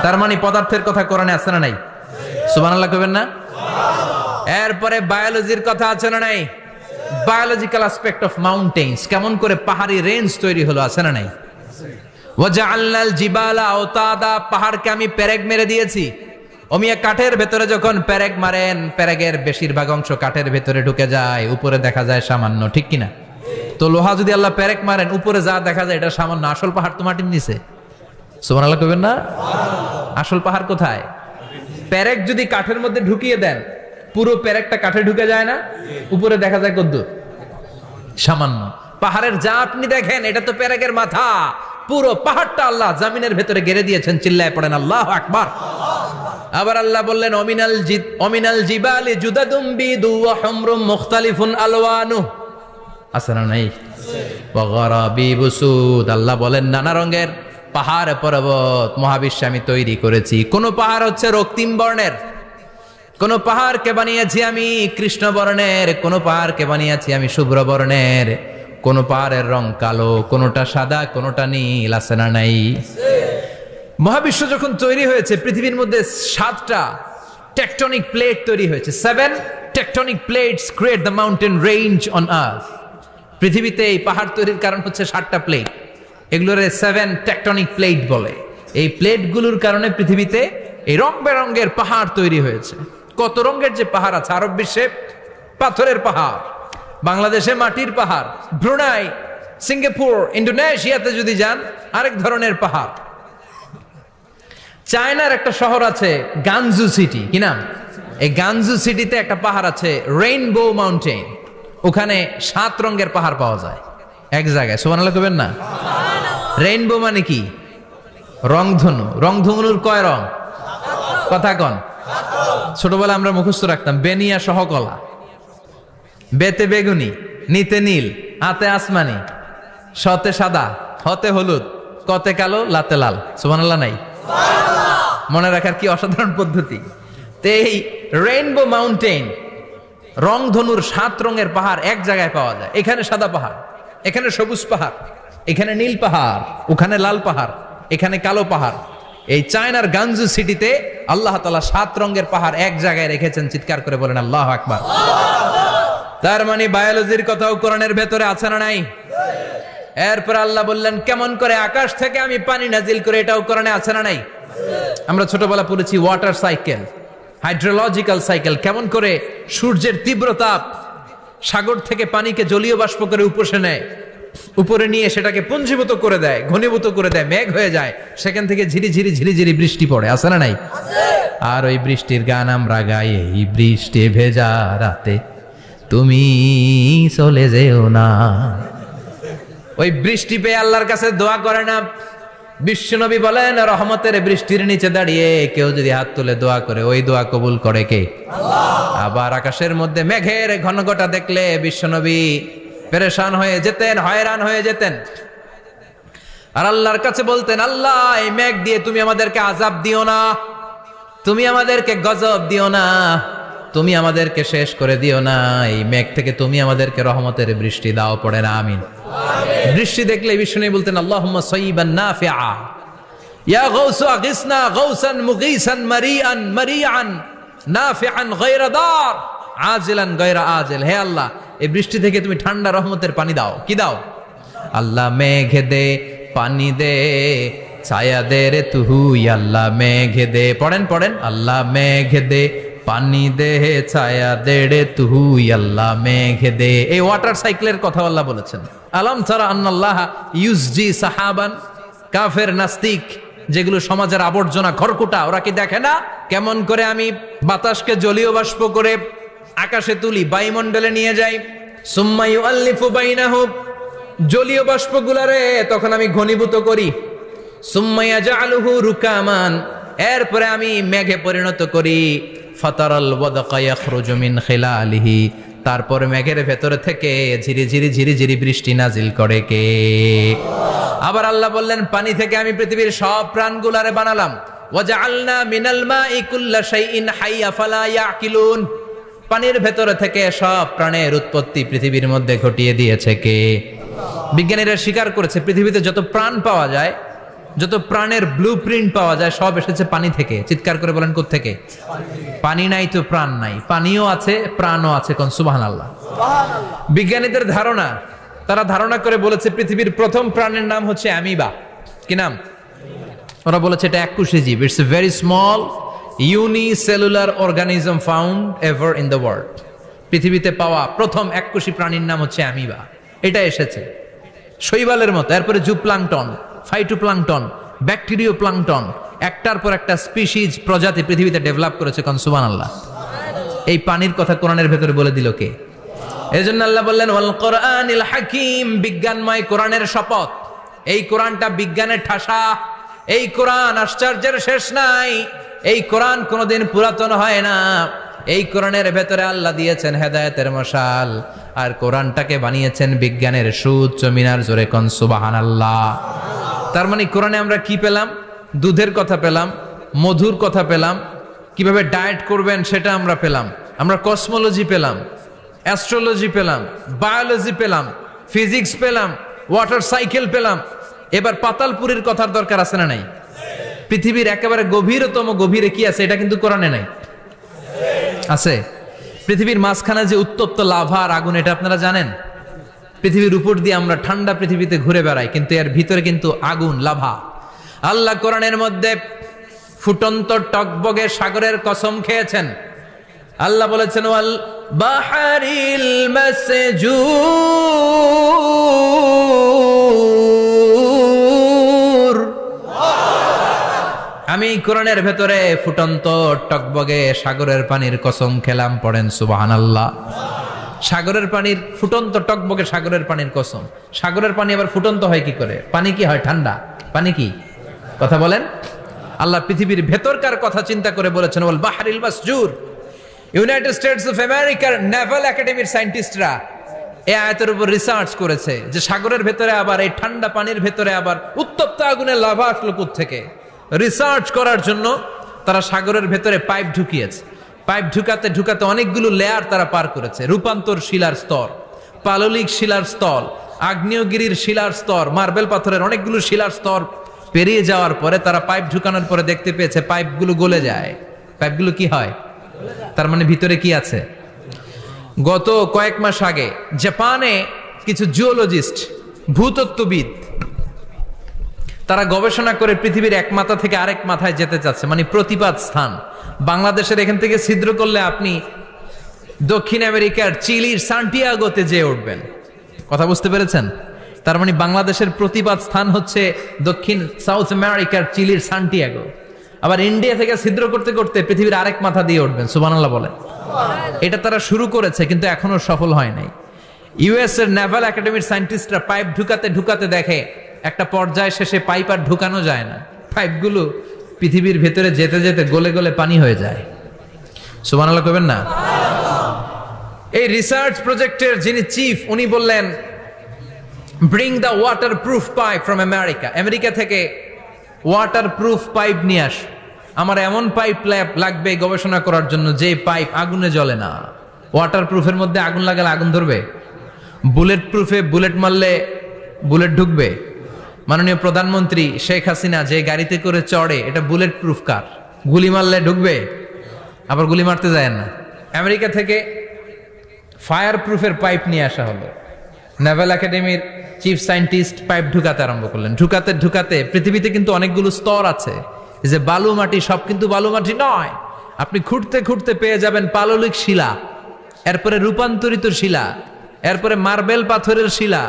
তার মানে পদার্থের কথা কোরআনে আছে না নাই? সুবহানাল্লাহ কইবেন না? এরপরে বায়োলজির কথা আছে না নাই? বায়োলজিক্যাল অ্যাসপেক্ট অফ মাউন্টেন্স, কেমন করে পাহাড়ি রেঞ্জ তৈরি হলো, আছে না নাই? ওয়াজআলনাল জিবালা আওতাদা, পাহাড়কে আমি পেরেক মেরে দিয়েছি। ওমিয়া কাঠের ভেতরে যখন পেরেক মারেন, পেরেকের বেশিরভাগ অংশ কাঠের ভেতরে ঢুকে যায়, উপরে দেখা যায় সামান্য, ঠিক কিনা? তো লোহা যদি আল্লাহ পেরেক মারেন, উপরে যা দেখা যায় এটা সামান্য, আসল পাহাড় তো মাটির নিচে। সুবহানাল্লাহ কইবেন না? আসল পাহাড় কোথায়? পেরেক যদি কাঠের মধ্যে ঢুকিয়ে দেন, পুরো পেরেকটা কাঠে ঢুকে যায় না, উপরে দেখা যায় কদ্দুর? সামান্য। পাহাড়ের যা আপনি দেখেন, এটা তো পেরেকের মাথা। পুরো পাহাড়টা আল্লাহ জামিনের ভেতরে গেড়ে দিয়েছেন। চিল্লায় পড়েন আল্লাহু আকবার। আবার আল্লাহ বললেন, অমিনাল জিবালি জুদাদুম বিদু ওয়া হুমরুম মুখতালিফুন আলওয়ানু, আছে না নাই? ওয়া গারাবিবু সুদ, আল্লাহ বলেন নানা রঙের পাহাড় পর্বত মহাবিশ্বে আমি তৈরি করেছি। কোন পাহাড় হচ্ছে রক্তিম বর্ণের, কোন পাহাড়কে বানিয়েছি আমি কৃষ্ণ বর্ণের, কোন পাহাড়কে বানিয়েছি আমি শুভ্র বর্ণের, কোন পাহাড়ের রং কালো, কোনটা সাদা, কোনটা নীল, আছে না নাই? মহাবিশ্ব যখন তৈরি হয়েছে, পৃথিবীর মধ্যে 7টা টেকটনিক প্লেট তৈরি হয়েছে। 7 tectonic plates create the mountain range on earth. পৃথিবীতে এই পাহাড় তৈরির কারণ হচ্ছে 7টা প্লেট। এগুলোর 7 টেকটনিক প্লেট বলে। এই প্লেটগুলোর কারণে পৃথিবীতে এই রং বেরঙের পাহাড় তৈরি হয়েছে। কত রঙের যে পাহাড় আছে। আরব বিশ্বে পাথরের পাহাড়, বাংলাদেশে মাটির পাহাড়, ব্রুনাই, সিঙ্গাপুর, ইন্দোনেশিয়াতে যদি যান আরেক ধরনের পাহাড়। চায়নার একটা শহর আছে গানজু সিটি, কি নাম? এই গানজু সিটিতে একটা পাহাড় আছে রেইনবো মাউন্টেন। ওখানে 7 রঙের পাহাড় পাওয়া যায় এক জায়গায়। সুবহানাল্লাহ কইবেন না? রেইনবো মানে কি? রংধনু। রংধনুর কয় রং? কথা কন। ছোটবেলা আমরা মুখস্থ রাখতাম, বেনিয়া সহকলা, বেতে বেগুনি, নিতে নীল, আতে আসমানি, শতে সাদা, হতে হলুদ, কতে কালো, লাতে লাল। সুবহানাল্লাহ নাই? মনে রাখার কি অসাধারণ পদ্ধতি। তো এই রেইনবো মাউন্টেন, রংধনুর 7 রঙের পাহাড় এক জায়গায় পাওয়া যায়। এখানে সাদা পাহাড়, এখানে সবুজ পাহাড়, এখানে নীল পাহাড়, ওখানে লাল পাহাড়, এখানে কালো পাহাড়। এই চায়নার গানজু সিটিতে আল্লাহ তাআলা 7 রঙের পাহাড় এক জায়গায় রেখেছেন। চিৎকার করে বলেন আল্লাহু আকবার। তার মানে বায়োলজির কথাও কোরআনের ভেতরে আছে না নাই? এরপর আল্লাহ বললেন, কেমন করে আকাশ থেকে আমি পানি নাজিল করে, এটাও কোরআনে আছে না নাই? আমরা ছোটবেলা পড়েছি ওয়াটার সাইকেল, হাইড্রোলজিক্যাল সাইকেল। কেমন করে সূর্যের তীব্র তাপ সাগর থেকে পানিকে জলীয় বাষ্প করে উপসে নেয়, উপরে নিয়ে সেটাকে পুঞ্জীভূত করে দেয়, ঘনীভূত করে দেয়, মেঘ হয়ে যায়, সেখান থেকে ঝিরিঝিরি ঝিরিঝিরি বৃষ্টি পড়ে, আছে না নাই? আর ওই বৃষ্টির গান আমরা গাই, এই বৃষ্টি ভেজা রাতে তুমি চলে যেও না। ওই বৃষ্টি পেয়ে আল্লাহর কাছে দোয়া করে না। বিশ্বনবী বলেন, রহমতের বৃষ্টির নিচে দাঁড়িয়ে কেউ যদি হাত তুলে দোয়া করে, ওই দোয়া কবুল করে কে? আল্লাহ। আবার আকাশের মধ্যে মেঘের ঘনঘটা দেখলে বিশ্বনবী পেরেশান হয়ে যেতেন, হয়রান হয়ে যেতেন, আর আল্লাহর কাছে বলতেন, আল্লাহ এই মেঘ দিয়ে তুমি আমাদেরকে আযাব দিও না, তুমি আমাদেরকে গজব দিও না, তুমি আমাদেরকে শেষ করে দিও না, এই মেঘ থেকে তুমি আমাদেরকে রহমতের বৃষ্টি দাও, পড়ে না আমিন। বৃষ্টি দেখলে বিষ্ণু বলতেন আল্লাহুম্মা সাইয়িবান নাফিআ, ইয়া গাউসু আগিসনা গাউসান মুগীসান মারিআন মারিআন নাফিআন গায়রা দার আজিলান গায়রা আজিল। হে আল্লাহ, এই বৃষ্টি থেকে তুমি ঠান্ডা রহমতের পানি দাও। কি দাও? আল্লাহ মেঘে দে, পানি দে, ছায়া দে রে তুহু, আল্লাহ মেঘে দে। পড়েন পড়েন, আল্লাহ মেঘে দে, পানি দে, ছায়া দে রে তুহু, আল্লাহ মেঘে দে। এই ওয়াটার সাইকেলের কথা আল্লাহ বলেছেন। আলাম তারা আন্নাল্লাহ ইউসজি সাহাবান, কাফের নাস্তিক যেগুলো সমাজের আবর্জনা খড়কুটা, ওরা কি দেখে না কেমন করে আমি বাতাসকে জলীয় বাষ্প করে আকাশে তুলি, বায়ুমণ্ডলে নিয়ে যাই। সুম্মা ইউআল্লিফু বাইনাহুম, জলীয় বাষ্পগুলারে তখন আমি ঘনীভূত করি। সুম্মা ইয়াজআলুহু রুকামান, এরপরে আমি মেঘে পরিণত করি। ফাতারাল ওয়াদকা ইয়াখরুজু মিন খিলালিহি, তারপর মেঘের ভেতরে থেকে ঝিরিঝিরি ঝিরিঝিরি বৃষ্টি নাজিল করে কে? আবার আল্লাহ বললেন, পানি থেকে আমি পৃথিবীর সব প্রাণগুলারে বানালাম। ওয়াজআলনা মিনাল মাই কুল্লা শাইইন হাইয়া ফালা ইয়াকিলুন, পানির ভেতরে থেকে সব প্রাণের উৎপত্তি পৃথিবীর মধ্যে ঘটিয়ে দিয়েছে কে? বিজ্ঞানীরা স্বীকার করেছে পৃথিবীতে যত প্রাণ পাওয়া যায়, যত প্রাণের ব্লুপ্রিন্ট পাওয়া যায়, সব এসেছে পানি থেকে। চিৎকার করে বলেন, কোত্থেকে? পানি নাই তো প্রাণ নাই, পানিও আছে প্রাণও আছে। কোন সুবহানাল্লাহ। বিজ্ঞানীদের ধারণা, তারা ধারণা করে বলেছে পৃথিবীর প্রথম প্রাণের নাম হচ্ছে অ্যামিবা। কি নাম? ওরা বলেছে এটা এককোষী জীব। It's a very small unicellular organism found ever in the world. পৃথিবীতে পাওয়া প্রথম এককোষী প্রাণীর নাম হচ্ছে অ্যামিবা। এটা এসেছে শৈবালের মতো, এরপরে জুপ্লাংটন, ফাইটোপ্লাংটন, ব্যাকটেরিও প্লাংটন, একটার পর একটা স্পিসিজ প্রজাতি পৃথিবীতে ডেভেলপ করেছে। কোন সুবহানাল্লাহ। এই পানির কথা কোরআনের ভেতরে বলে দিল কে? এজন্য আল্লাহ বললেন ওয়াল কোরআনিল হাকিম, বিজ্ঞানময় কোরআনের শপথ। এই কোরআনটা বিজ্ঞানের ঠাসা, এই কোরআন আশ্চর্যের শেষ নাই, এই কোরআন কোনোদিন পুরাতন হয় না। এই কোরআনের ভেতরে আল্লাহ দিয়েছেন হেদায়েতের মশাল, আর কোরআনটাকে বানিয়েছেন বিজ্ঞানের সুউচ্চ মিনার। জোরে কোন সুবহানাল্লাহ। তার মানে কোরআনে আমরা কি পেলাম? দুধের কথা পেলাম, মধুর কথা পেলাম, কিভাবে ডায়েট করবেন সেটা আমরা পেলাম। আমরা কসমোলজি পেলাম, অ্যাস্ট্রোলজি পেলাম, বায়োলজি পেলাম, ফিজিক্স পেলাম, ওয়াটার সাইকেল পেলাম। এবার পাতালপুরীর কথার দরকার আছে না নাই? পৃথিবীর একেবারে গভীরতম গভীরে কি আছে? এটা কিন্তু কোরআনে নাই। আছে। পৃথিবীর মাঝখানে যে উত্তপ্ত লাভা আর আগুন, এটা আপনারা জানেন? পৃথিবীর উপর দিয়ে আমরা ঠান্ডা পৃথিবীতে ঘুরে বেড়াই, কিন্তু এর ভিতরে কিন্তু আগুন, লাভা। আল্লাহ কোরআনের মধ্যে ফুটন্ত টকবগে সাগরের কসম খেয়েছেন। আল্লাহ বলেছেন ওয়াল বাহারিল মাসজুর, আমি কোরআনের ভেতরে ফুটন্ত টকবগে সাগরের পানির কসম খেলাম। পড়েন সুবহানাল্লাহ। সাগরের পানির ফুটন্ত টকবগে সাগরের পানির কসম। সাগরের পানি আবার ফুটন্ত হয় কি করে? পানি কি হয়? ঠান্ডা। পানি কি? কথা বলেন। আল্লাহ পৃথিবীর ভেতরকার কথা চিন্তা করে বলেছেন ওয়াল বাহরিল মাসজুর। ইউনাইটেড স্টেটস অফ আমেরিকার নেভাল একাডেমির সায়েন্টিস্টরা এই আয়াতের উপর রিসার্চ করেছে যে সাগরের ভেতরে আবার এই ঠান্ডা পানির ভেতরে আবার উত্তপ্ত আগুনের লাভা আসলো কোত্থেকে। রিসার্চ করার জন্য তারা সাগরের ভেতরে পাইপ ঢুকিয়েছে। পাইপ ঢুকাতে ঢুকাতে অনেকগুলো লেয়ার তারা পার করেছে। রূপান্তর শিলার স্তর, পাললিক শিলার স্তর, আগ্নেয়গিরির শিলার স্তর, মার্বেল পাথরের অনেকগুলো শিলার স্তর পেরিয়ে যাওয়ার পরে তারা পাইপ ঢুকানোর পরে দেখতে পেয়েছে পাইপগুলো গলে যায়। পাইপগুলো কি হয়? তার মানে ভিতরে কি আছে? গত কয়েক মাস আগে জাপানে কিছু জিওলজিস্ট, ভূতত্ত্ববিদ, তারা গবেষণা করে পৃথিবীর এক মাথা থেকে আরেক মাথায় যেতে চাচ্ছে, মানে প্রতিপাদ স্থান। বাংলাদেশের এখান থেকে ছিদ্র করলে আপনি দক্ষিণ আমেরিকার চিলির সান্টিয়াগোতে যেয়ে উঠবেন। কথা বুঝতে পেরেছেন? তার মানে বাংলাদেশের প্রতিপাদ স্থান হচ্ছে দক্ষিণ সাউথ আমেরিকার চিলির সান্টিয়াগো। আবার ইন্ডিয়া থেকে ছিদ্র করতে করতে পৃথিবীর আরেক মাথা দিয়ে উঠবেন। সুবহানাল্লাহ বলেন। এটা তারা শুরু করেছে, কিন্তু এখনো সফল হয় নাই। ইউএস এর নেভাল একাডেমির সায়েন্টিস্টরা পাইপ ঢুকাতে ঢুকাতে দেখে একটা পর্যায় শেষে পাইপ আর ঢুকানো যায় না। পাইপগুলো পৃথিবীর ভেতরে যেতে যেতে গলে গলে পানি হয়ে যায়। সুবহানাল্লাহ কইবেন না? এই রিসার্চ প্রজেক্টের যিনি চিফ, উনি বললেন bring the water proof pipe from America. America থেকে ওয়াটার প্রুফ পাইপ নিয়ে আস। আমার এমন পাইপ লাগবে গবেষণা করার জন্য যে পাইপ আগুনে জ্বলে না। ওয়াটার প্রুফের মধ্যে আগুন লাগালে আগুন ধরবে? বুলেট প্রুফে বুলেট মারলে বুলেট ঢুকবে? মাননীয় প্রধানমন্ত্রী শেখ হাসিনা যে গাড়িতে করে চড়ে, এটা বুলেট প্রুফ কার? গুলি মারলে ঢুকবে? আবার গুলি মারতে যায় না। আমেরিকা থেকে ফায়ার প্রুফের পাইপ নিয়ে আসা হলো। নেভাল একাডেমির চিফ সায়েন্টিস্ট পাইপ ঢুকাতে আরম্ভ করলেন। ঢুকাতে ঢুকাতে পৃথিবীতে কিন্তু অনেকগুলো স্তর আছে। এই যে বালু মাটি, সব কিন্তু বালু মাটি নয়। আপনি খুঁড়তে খুঁড়তে পেয়ে যাবেন পাললিক শিলা, এরপরে রূপান্তরিত শিলা, এরপরে মার্বেল পাথরের শিলা,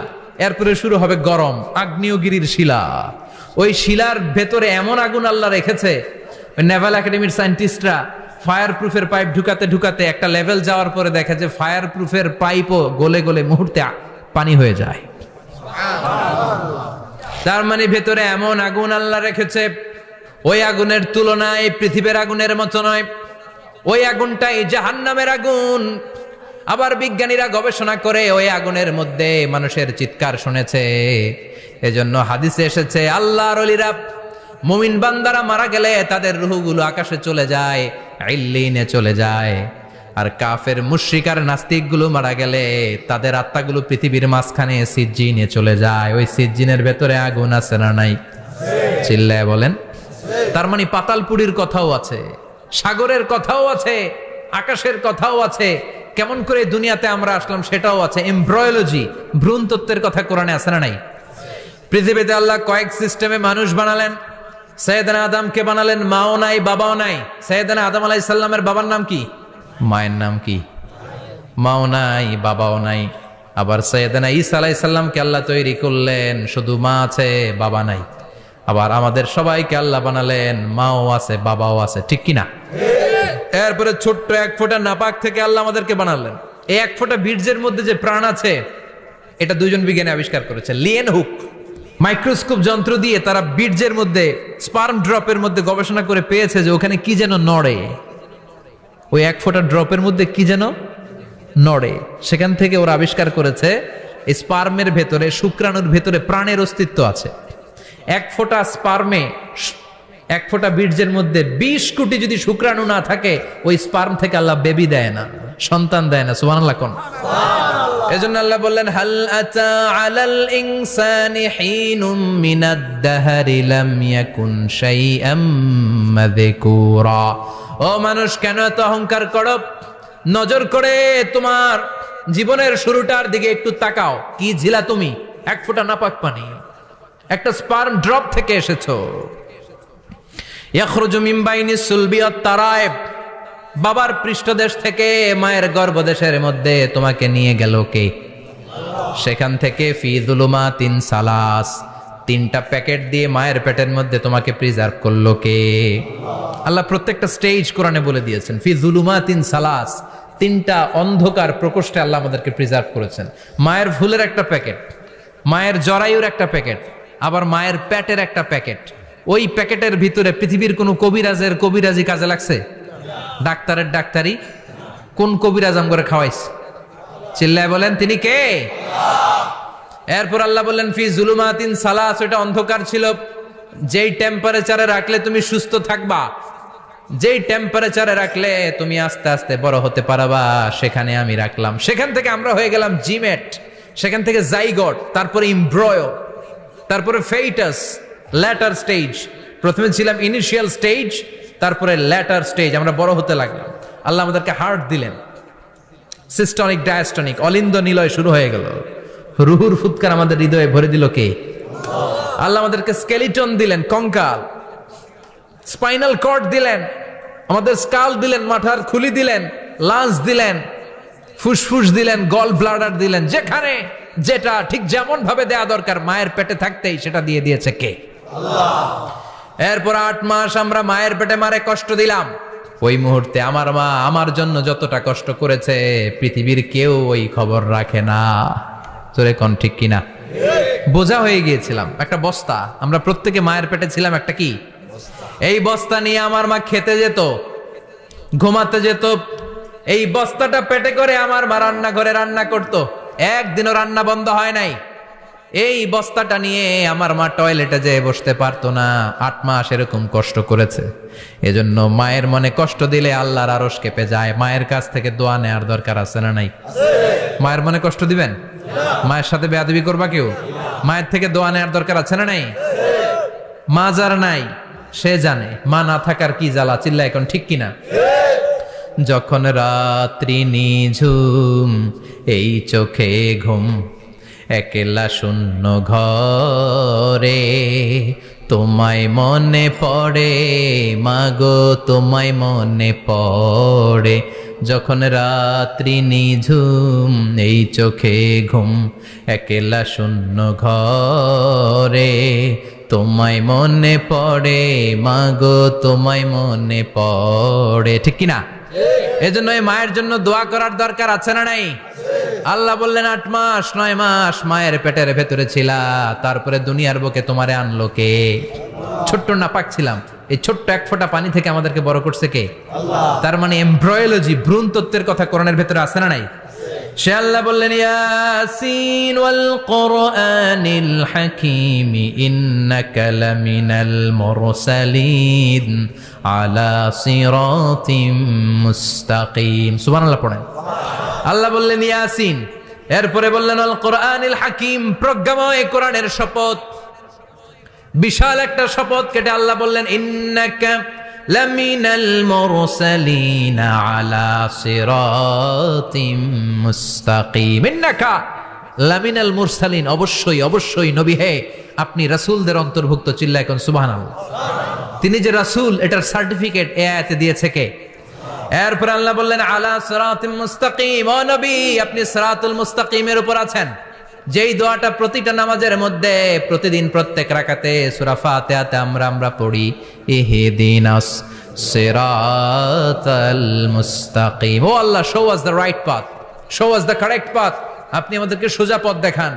এরপরে শুরু হবে গরম আগ্নেয়গিরির শিলা। ওই শিলার ভেতরে এমন আগুন আল্লাহ রেখেছে, নেভাল একাডেমির সায়েন্টিস্টরা ফায়ার প্রুফের পাইপ ঢুকাতে ঢুকাতে একটা লেভেল যাওয়ার পরে দেখে যে ফায়ার প্রুফের পাইপও গলে গলে মুহূর্তে পানি হয়ে যায়। তার মানে ভেতরে এমন আগুন আল্লাহ রেখেছে, ওই আগুনের তুলনায় পৃথিবীর আগুনের মতো নয়। ওই আগুনটাই জাহান্নামের আগুন। আবার বিজ্ঞানীরা গবেষণা করে ওই আগুনের মধ্যে মানুষের চিৎকার শুনেছে। এজন্য হাদিসে এসেছে, আল্লাহর ওলিরা মুমিন বান্দারা মারা গেলে তাদের রূহগুলো আকাশে চলে যায়, ইল্লিনে চলে যায়। আর কাফের মুশরিক আর নাস্তিক গুলো মারা গেলে তাদের আত্মাগুলো পৃথিবীর মাঝখানে সিজ্জিনে চলে যায়। ওই সিজ্জিনের ভেতরে আগুন আছে না নাই? চিল্লায় বলেন। তার মানে পাতালপুরীর কথাও আছে, সাগরের কথাও আছে, আকাশের কথাও আছে। কেমন করে দুনিয়াতে আমরা আসলাম সেটাও আছে। এমব্রয়োলজি, ভ্রূণ তত্ত্বের কথা কোরআনে আছে না নাই? পৃথিবীতে আল্লাহ কয়েক সিস্টেমে মানুষ বানালেন। সৈয়দনা আদমকে বানালেন, মাও নাই বাবাও নাই। সৈয়দনা আদম আলাইহিস সালামের বাবার নাম কি? মায়ের নাম কি? মাও নাই বাবাও নাই। আবার সৈয়দনা ঈসা আলাইহিস সালামকে আল্লাহ তৈরি করলেন, শুধু মা আছে বাবা নাই। আবার আমাদের সবাইকে আল্লাহ বানালেন, মাও আছে বাবাও আছে, ঠিক কিনা? এরপরে ছোট্ট এক ফোঁটা নাপাক থেকে আল্লাহ আমাদেরকে বানালেন। এই এক ফোঁটা বীর্যের মধ্যে যে প্রাণ আছে, এটা দুজন বিজ্ঞানী আবিষ্কার করেছে। লিয়েন হুক মাইক্রোস্কোপ যন্ত্র দিয়ে তারা বীর্যের মধ্যে, স্পার্ম ড্রপের মধ্যে গবেষণা করে পেয়েছে যে ওখানে কি যেন নড়ে। ওই এক ফোঁটা ড্রপের মধ্যে কি যেন নড়ে। সেখান থেকে ওরা আবিষ্কার করেছে এই স্পার্মের ভেতরে, শুক্রাণুর ভেতরে প্রাণের অস্তিত্ব আছে। এক ফোঁটা স্পার্মে, এক ফোঁটা বীর্যের মধ্যে 20 কোটি যদি শুক্রাণু না থাকে, ওই স্পার্ম থেকে আল্লাহ বেবি দেয় না, সন্তান দেয় না। সুবহানাল্লাহ কোন? এজন্য আল্লাহ বললেন, হাল আতা আলাল ইনসানি হিনুম মিনাদ দাহরি লাম ইয়াকুন শাইআম মাযকুরা। ও মানুষ, কেন এত অহংকার করো? নজর করে তোমার জীবনের শুরুটার দিকে একটু তাকাও। কি ছিলা তুমি? এক ফোঁটা নাপাক পানি, একটা স্পার্ম ড্রপ থেকে এসেছো। ইয়াখরুজু মিন বাইনিস সুলবি ওয়াত তারায়েব, বাবার পৃষ্ঠদেশ থেকে মায়ের গর্ভদেশের মধ্যে তোমাকে নিয়ে গেল কে? সেখান থেকে ফি যুলুমাতিন সালাস, 3টা প্যাকেট দিয়ে মায়ের পেটের মধ্যে তোমাকে প্রিজার্ভ করলো কে? আল্লাহ প্রত্যেকটা স্টেজ কোরআনে বলে দিয়েছেন। ফি যুলুমাতিন সালাস, 3টা অন্ধকার প্রকোষ্ঠে আল্লাহ আমাদেরকে প্রিজার্ভ করেছেন। মায়ের ফুলের একটা প্যাকেট, মায়ের জরায়ুর একটা প্যাকেট, আবার মায়ের পেটের একটা প্যাকেট। ওই প্যাকেটের ভিতরে পৃথিবীর কোন কবিরাজের কবিরাজি কাজে লাগছে? ডাক্তারের ডাক্তারি কোন কবিরাজ আম করে খাওয়াইছে? চিল্লায় বলেন, তিনি কে? এরপর আল্লাহ বললেন ফি যুলুমাতিন সালাস, ওটা অন্ধকার ছিল। যেই টেম্পারেচারে রাখলে তুমি সুস্থ থাকবা, যেই টেম্পারেচারে রাখলে তুমি আস্তে আস্তে বড় হতে পারবা, সেখানে আমি রাখলাম। সেখান থেকে আমরা হয়ে গেলাম জিমেট, সেখান থেকে জাইগট, তারপরে ইমব্রয়ো, তারপরে ফেইটাস, ল্যাটার স্টেজ। প্রথমে ছিলাম ইনিশিয়াল স্টেজ, তারপরে ল্যাটার স্টেজ, আমরা বড় হতে লাগলাম। আল্লাহ আমাদেরকে হার্ট দিলেন, সিস্টনিক ডায়াস্টনিক, অলিন্দ নিলয় শুরু হয়ে গেল। রুহুর ফুৎকার আমাদের হৃদয়ে ভরে দিল কে? আল্লাহ আমাদেরকে স্কেলিটন দিলেন, কঙ্কাল, স্পাইনাল কর্ড দিলেন, আমাদের স্কাল দিলেন, মাথার খুলি দিলেন, লাঞ্চ দিলেন, ফুসফুস দিলেন, গল ব্লাডার দিলেন। যেখানে যেটা ঠিক যেমন ভাবে দেয়া দরকার মায়ের পেটে থাকতেই সেটা দিয়ে দিয়েছে কে? আল্লাহ। এরপর 8 মাস আমরা মায়ের পেটে মারে কষ্ট দিলাম। ওই মুহূর্তে আমার মা আমার জন্য যতটা কষ্ট করেছে পৃথিবীর কেউ ওই খবর রাখে না। তোরে কোন ঠিক কিনা? বোঝা হয়ে গিয়েছিলাম, একটা বস্তা। আমরা প্রত্যেকে মায়ের পেটে ছিলাম একটা কি? এই বস্তা নিয়ে আমার মা খেতে যেত, ঘুমাতে যেত। এই বস্তাটা পেটে করে আমার মা রান্নাঘরে রান্না করত। একদিনও রান্না বন্ধ হয় নাই। এই বস্তাটা নিয়ে আমার মা টয়লেটে যেয়ে বসতে পারতো না, 8 মাস এরকম কষ্ট করেছে। এজন্য মায়ের মনে কষ্ট দিলে আল্লাহর আরশ কেঁপে যায়। মায়ের কাছ থেকে দোয়া নেওয়ার দরকার আছে না নাই? মায়ের মনে কষ্ট দিবেন? মায়ের সাথে বেয়াদবি করবা কেউ? মায়ের থেকে দোয়া নেওয়ার দরকার আছে না নাই? মা যার নাই সে জানে মা না থাকার কি জ্বালা। চিল্লা এখন ঠিক কিনা? যখন রাত্রি নিঝুম এই চোখে ঘুম, একলা শূন্য ঘরে, তোমায় মনে পড়ে মাগো, তোমায় মনে পড়ে। যখন রাত্রি নিঝুম এই চোখে ঘুম, একলা শূন্য ঘরে, তোমায় মনে পড়ে মাগো, তোমায় মনে পড়ে। ঠিক কিনা? এজন্য এই মায়ের জন্য দোয়া করার দরকার আছে না নাই? আল্লাহ বললেন 8 মাস 9 মাস মায়ের পেটের ভেতরে ছিলা, তারপরে দুনিয়ার বুকে তোমারে আনলো কে? ছোট্ট নাপাক ছিলাম, এই ছোট্ট এক ফোঁটা পানি থেকে আমাদেরকে বড় করছে কে? আল্লাহ। তার মানে এমব্রয়োলজি, ভ্রূণ তত্ত্বের কথা কোরআনের ভেতরে আছে না নাই? সে আল্লাহ বললেন ইয়াসিন ওয়াল কোরআনিল হাকীম ইন্নাকা লামিনাল মুরসালিন আলা সিরাতিম মুস্তাকিম। সুবহানাল্লাহ পড়েন। আল্লাহ বললেন ইয়াসিন, এরপরে বললেন আল কোরআনিল হাকীম, প্রজ্ঞাময় কোরআনের শপথ। বিশাল একটা শপথ কেটে আল্লাহ বললেন ইন্নাকা লামিনাল মুরসালিন আলা সিরাতিম মুস্তাকিম। ইন্নাকা লামিনাল মুরসালিন, অবশ্যই অবশ্যই নবী হে আপনি রাসূলদের অন্তর্ভুক্ত। চিল্লা এখন সুবহানাল্লাহ। তিনি যে রাসূল এটার সার্টিফিকেট এই আয়াতে দিয়েছে কে? এরপর আল্লাহ বললেন আলা সিরাতিম মুস্তাকিম, ও নবী আপনি সিরাতুল মুস্তাকিমের উপর আছেন। যেই দোয়াটা প্রতিটা নামাজের মধ্যে প্রতিদিন প্রত্যেক রাকাতে সূরা ফাতিহাতে আমরা পড়ি, ইহদিনাস সিরাতাল মুস্তাকিম। ও Allah, show us the right path, show us the correct path, আপনি আমাদেরকে সোজা পথ দেখান।